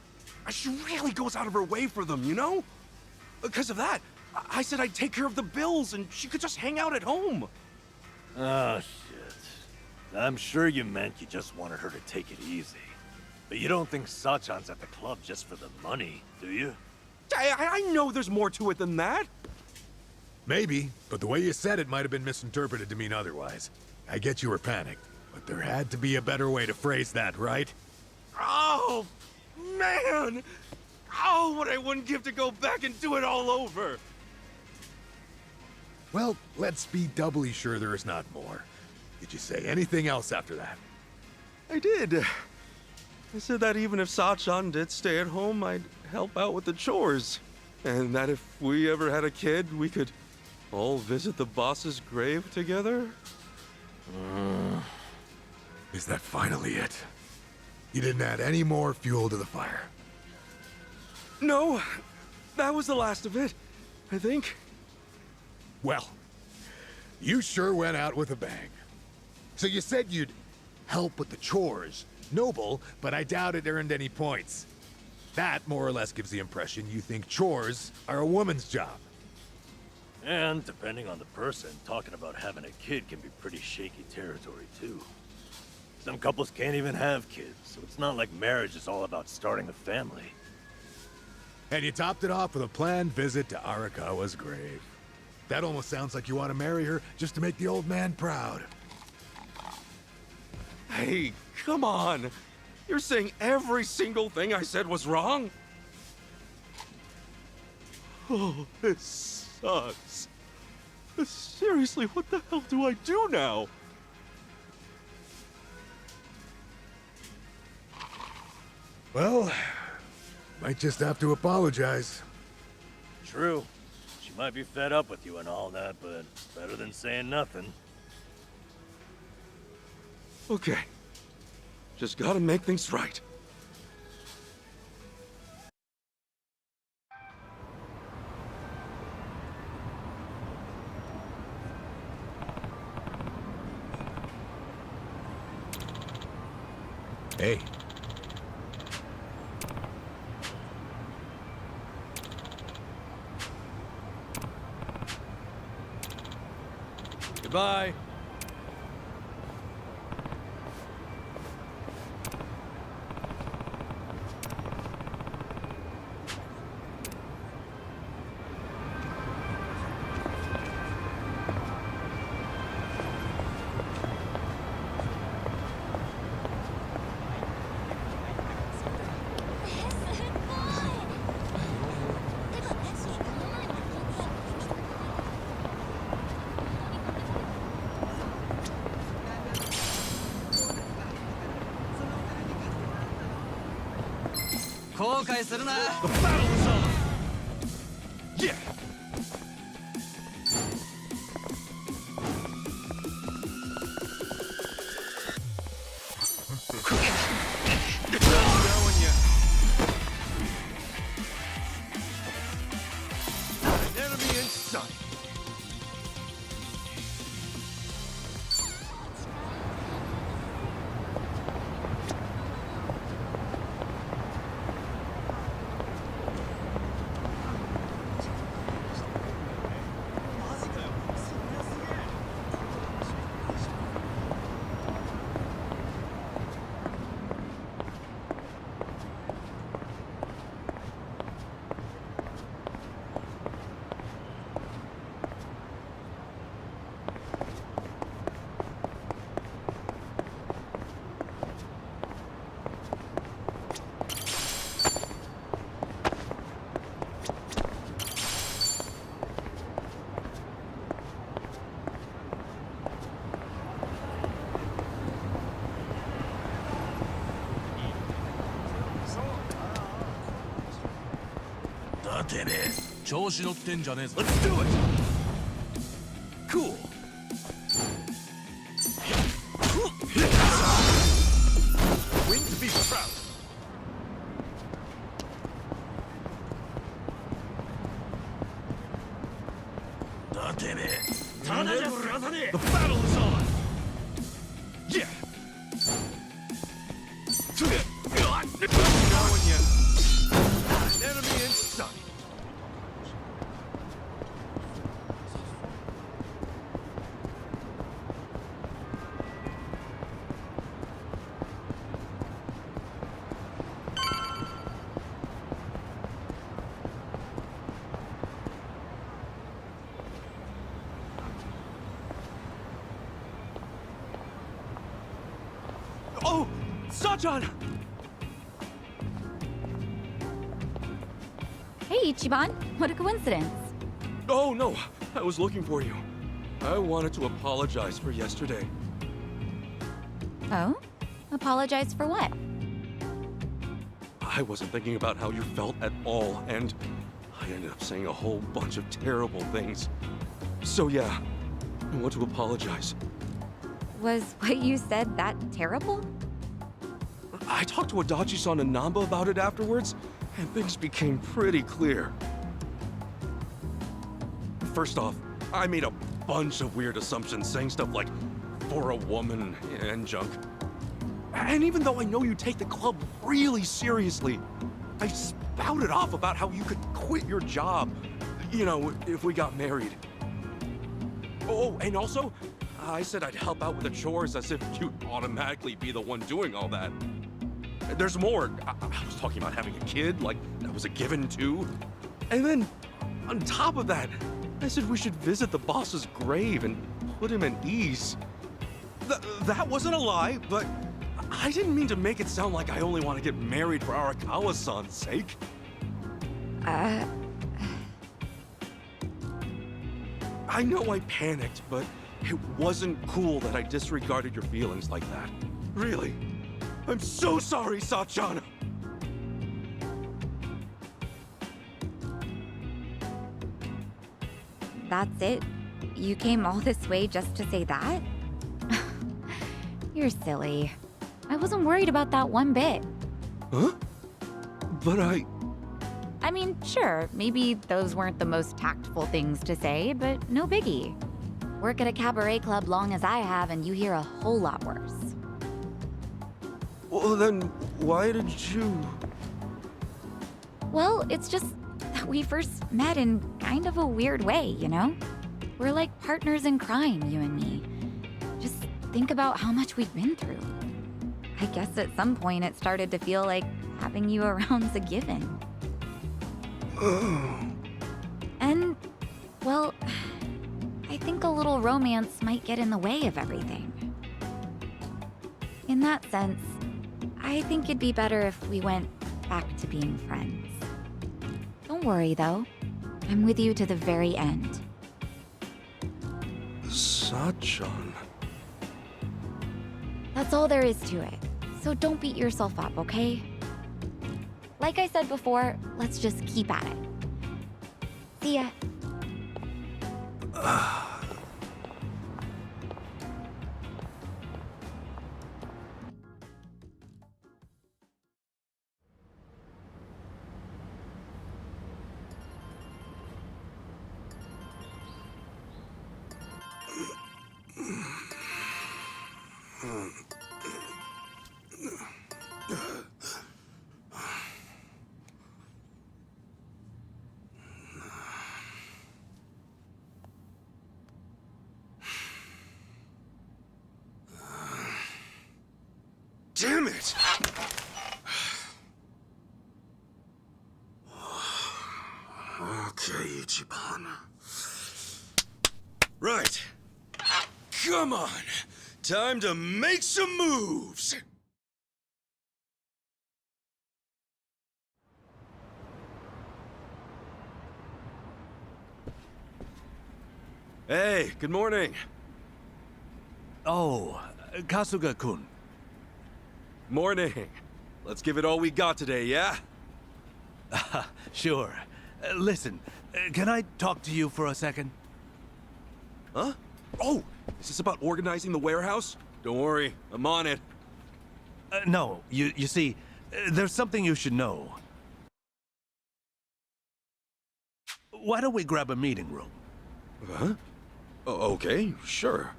She really goes out of her way for them, you know? Because of that, I said I'd take care of the bills and she could just hang out at home. Oh, shit. I'm sure you meant you just wanted her to take it easy. But you don't think Sachan's at the club just for the money, do you? I know there's more to it than that. Maybe, but the way you said it might have been misinterpreted to mean otherwise. I get you were panicked, but there had to be a better way to phrase that, right? Oh, man! Oh, what I wouldn't give to go back and do it all over! Well, let's be doubly sure there is not more. Did you say anything else after that? I did. I said that even if Sachan did stay at home, I'd help out with the chores. And that if we ever had a kid, we could all visit the boss's grave together. Is that finally it? You didn't add any more fuel to the fire? No, that was the last of it, I think. Well, you sure went out with a bang. So you said you'd help with the chores. Noble, but I doubt it earned any points. That more or less gives the impression you think chores are a woman's job. And depending on the person, talking about having a kid can be pretty shaky territory too. Some couples can't even have kids, so it's not like marriage is all about starting a family. And you topped it off with a planned visit to Arakawa's grave. That almost sounds like you want to marry her just to make the old man proud. Hey, come on. You're saying every single thing I said was wrong? Oh, this sucks. Seriously, what the hell do I do now? Well, might just have to apologize. True. She might be fed up with you and all that, but better than saying nothing. Okay. Just gotta make things right. Hey. Goodbye. The battle is on! Yeah! Showing you. An enemy in sight. Let's do it! Cool. Win to be proud. The battle is on! Yeah! Showing you. An enemy in sight. Oh! Sajan! Hey, Ichiban. What a coincidence. Oh, no. I was looking for you. I wanted to apologize for yesterday. Oh? Apologize for what? I wasn't thinking about how you felt at all, and I ended up saying a whole bunch of terrible things. So yeah, I want to apologize. Was what you said that terrible? I talked to Adachi-san and Namba about it afterwards, and things became pretty clear. First off, I made a bunch of weird assumptions, saying stuff like, for a woman, and junk. And even though I know you take the club really seriously, I spouted off about how you could quit your job, you know, if we got married. Oh, and also, I said I'd help out with the chores as if you'd automatically be the one doing all that. There's more. I was talking about having a kid, like that was a given too. And then, on top of that, I said we should visit the boss's grave and put him at ease. That wasn't a lie, but I didn't mean to make it sound like I only want to get married for Arakawa-san's sake. I know I panicked, but it wasn't cool that I disregarded your feelings like that. Really. I'm so sorry, Sachan! That's it? You came all this way just to say that? You're silly. I wasn't worried about that one bit. Huh? But I mean, sure, maybe those weren't the most tactful things to say, but no biggie. Work at a cabaret club long as I have, and you hear a whole lot worse. Well, then why did you... Well, it's just that we first met in kind of a weird way, you know? We're like partners in crime, you and me. Just think about how much we've been through. I guess at some point it started to feel like having you around's a given. And, well, I think a little romance might get in the way of everything. In that sense, I think it'd be better if we went back to being friends. Don't worry, though. I'm with you to the very end. Sachan... That's all there is to it. So don't beat yourself up, okay? Like I said before, let's just keep at it. See ya. Damn it! Okay, Ichiban. Right. Come on. Time to make some moves! Hey, good morning. Oh, Kasuga-kun. Morning. Let's give it all we got today, yeah? Sure. Listen, can I talk to you for a second? Huh? Oh, is this about organizing the warehouse? Don't worry, I'm on it. No, you see, there's something you should know. Why don't we grab a meeting room? Huh? Okay, sure.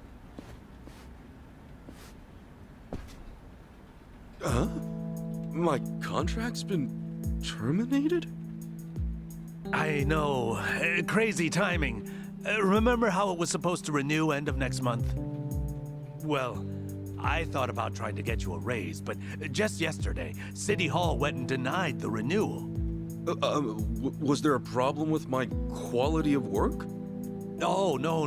Huh? My contract's been terminated? I know. Crazy timing. Remember how it was supposed to renew end of next month? Well, I thought about trying to get you a raise, but just yesterday, City Hall went and denied the renewal. Was there a problem with my quality of work? Oh, no.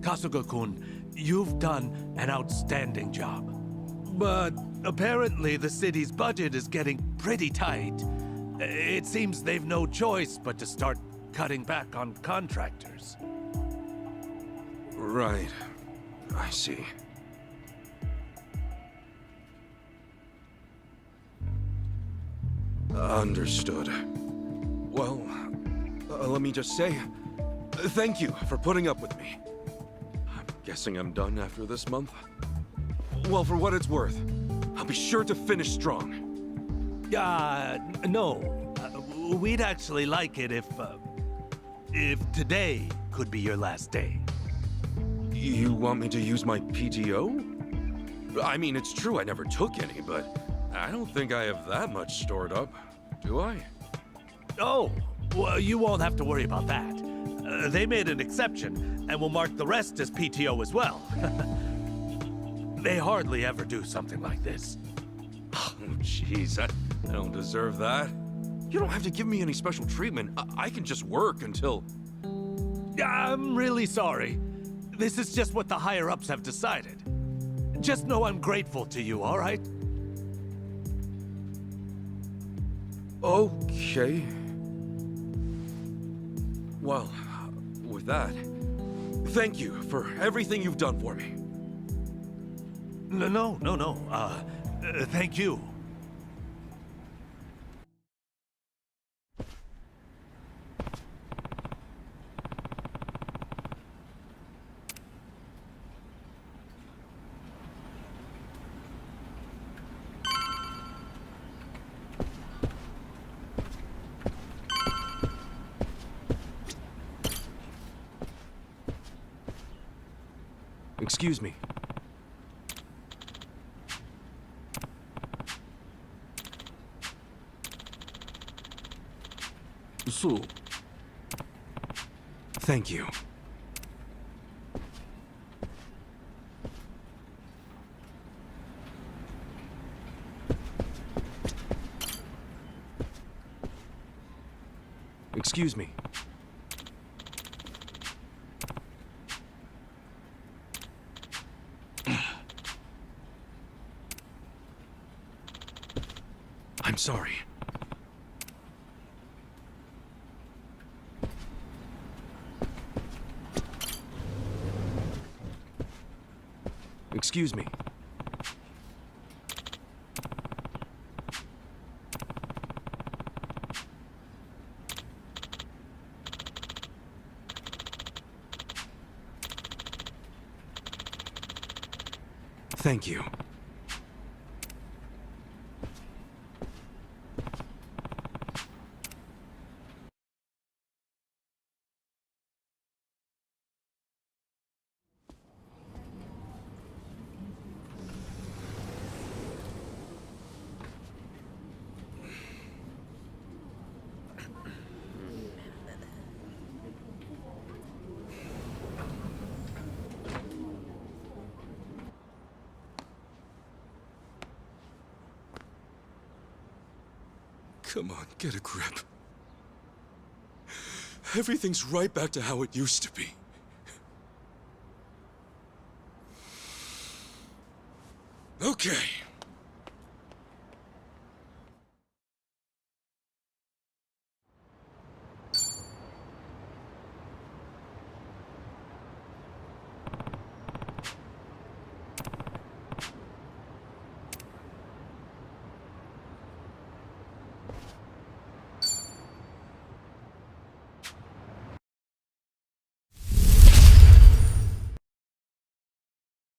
Kasuga-kun, you've done an outstanding job. But apparently the city's budget is getting pretty tight. It seems they've no choice but to start cutting back on contractors. Right. I see. Understood. Well, let me just say, thank you for putting up with me. I'm guessing I'm done after this month. Well, for what it's worth, I'll be sure to finish strong. No. We'd actually like it if today could be your last day. You want me to use my PTO? I mean, it's true I never took any, but I don't think I have that much stored up, do I? Oh, well, you won't have to worry about that. They made an exception, and will mark the rest as PTO as well. They hardly ever do something like this. Oh, jeez, I don't deserve that. You don't have to give me any special treatment. I can just work until... I'm really sorry. This is just what the higher-ups have decided. Just know I'm grateful to you, all right? Okay. Well, with that, thank you for everything you've done for me. No. Thank you. Excuse me. So, Thank you. Excuse me. I'm sorry. Excuse me. Thank you. Come on, get a grip. Everything's right back to how it used to be. Okay.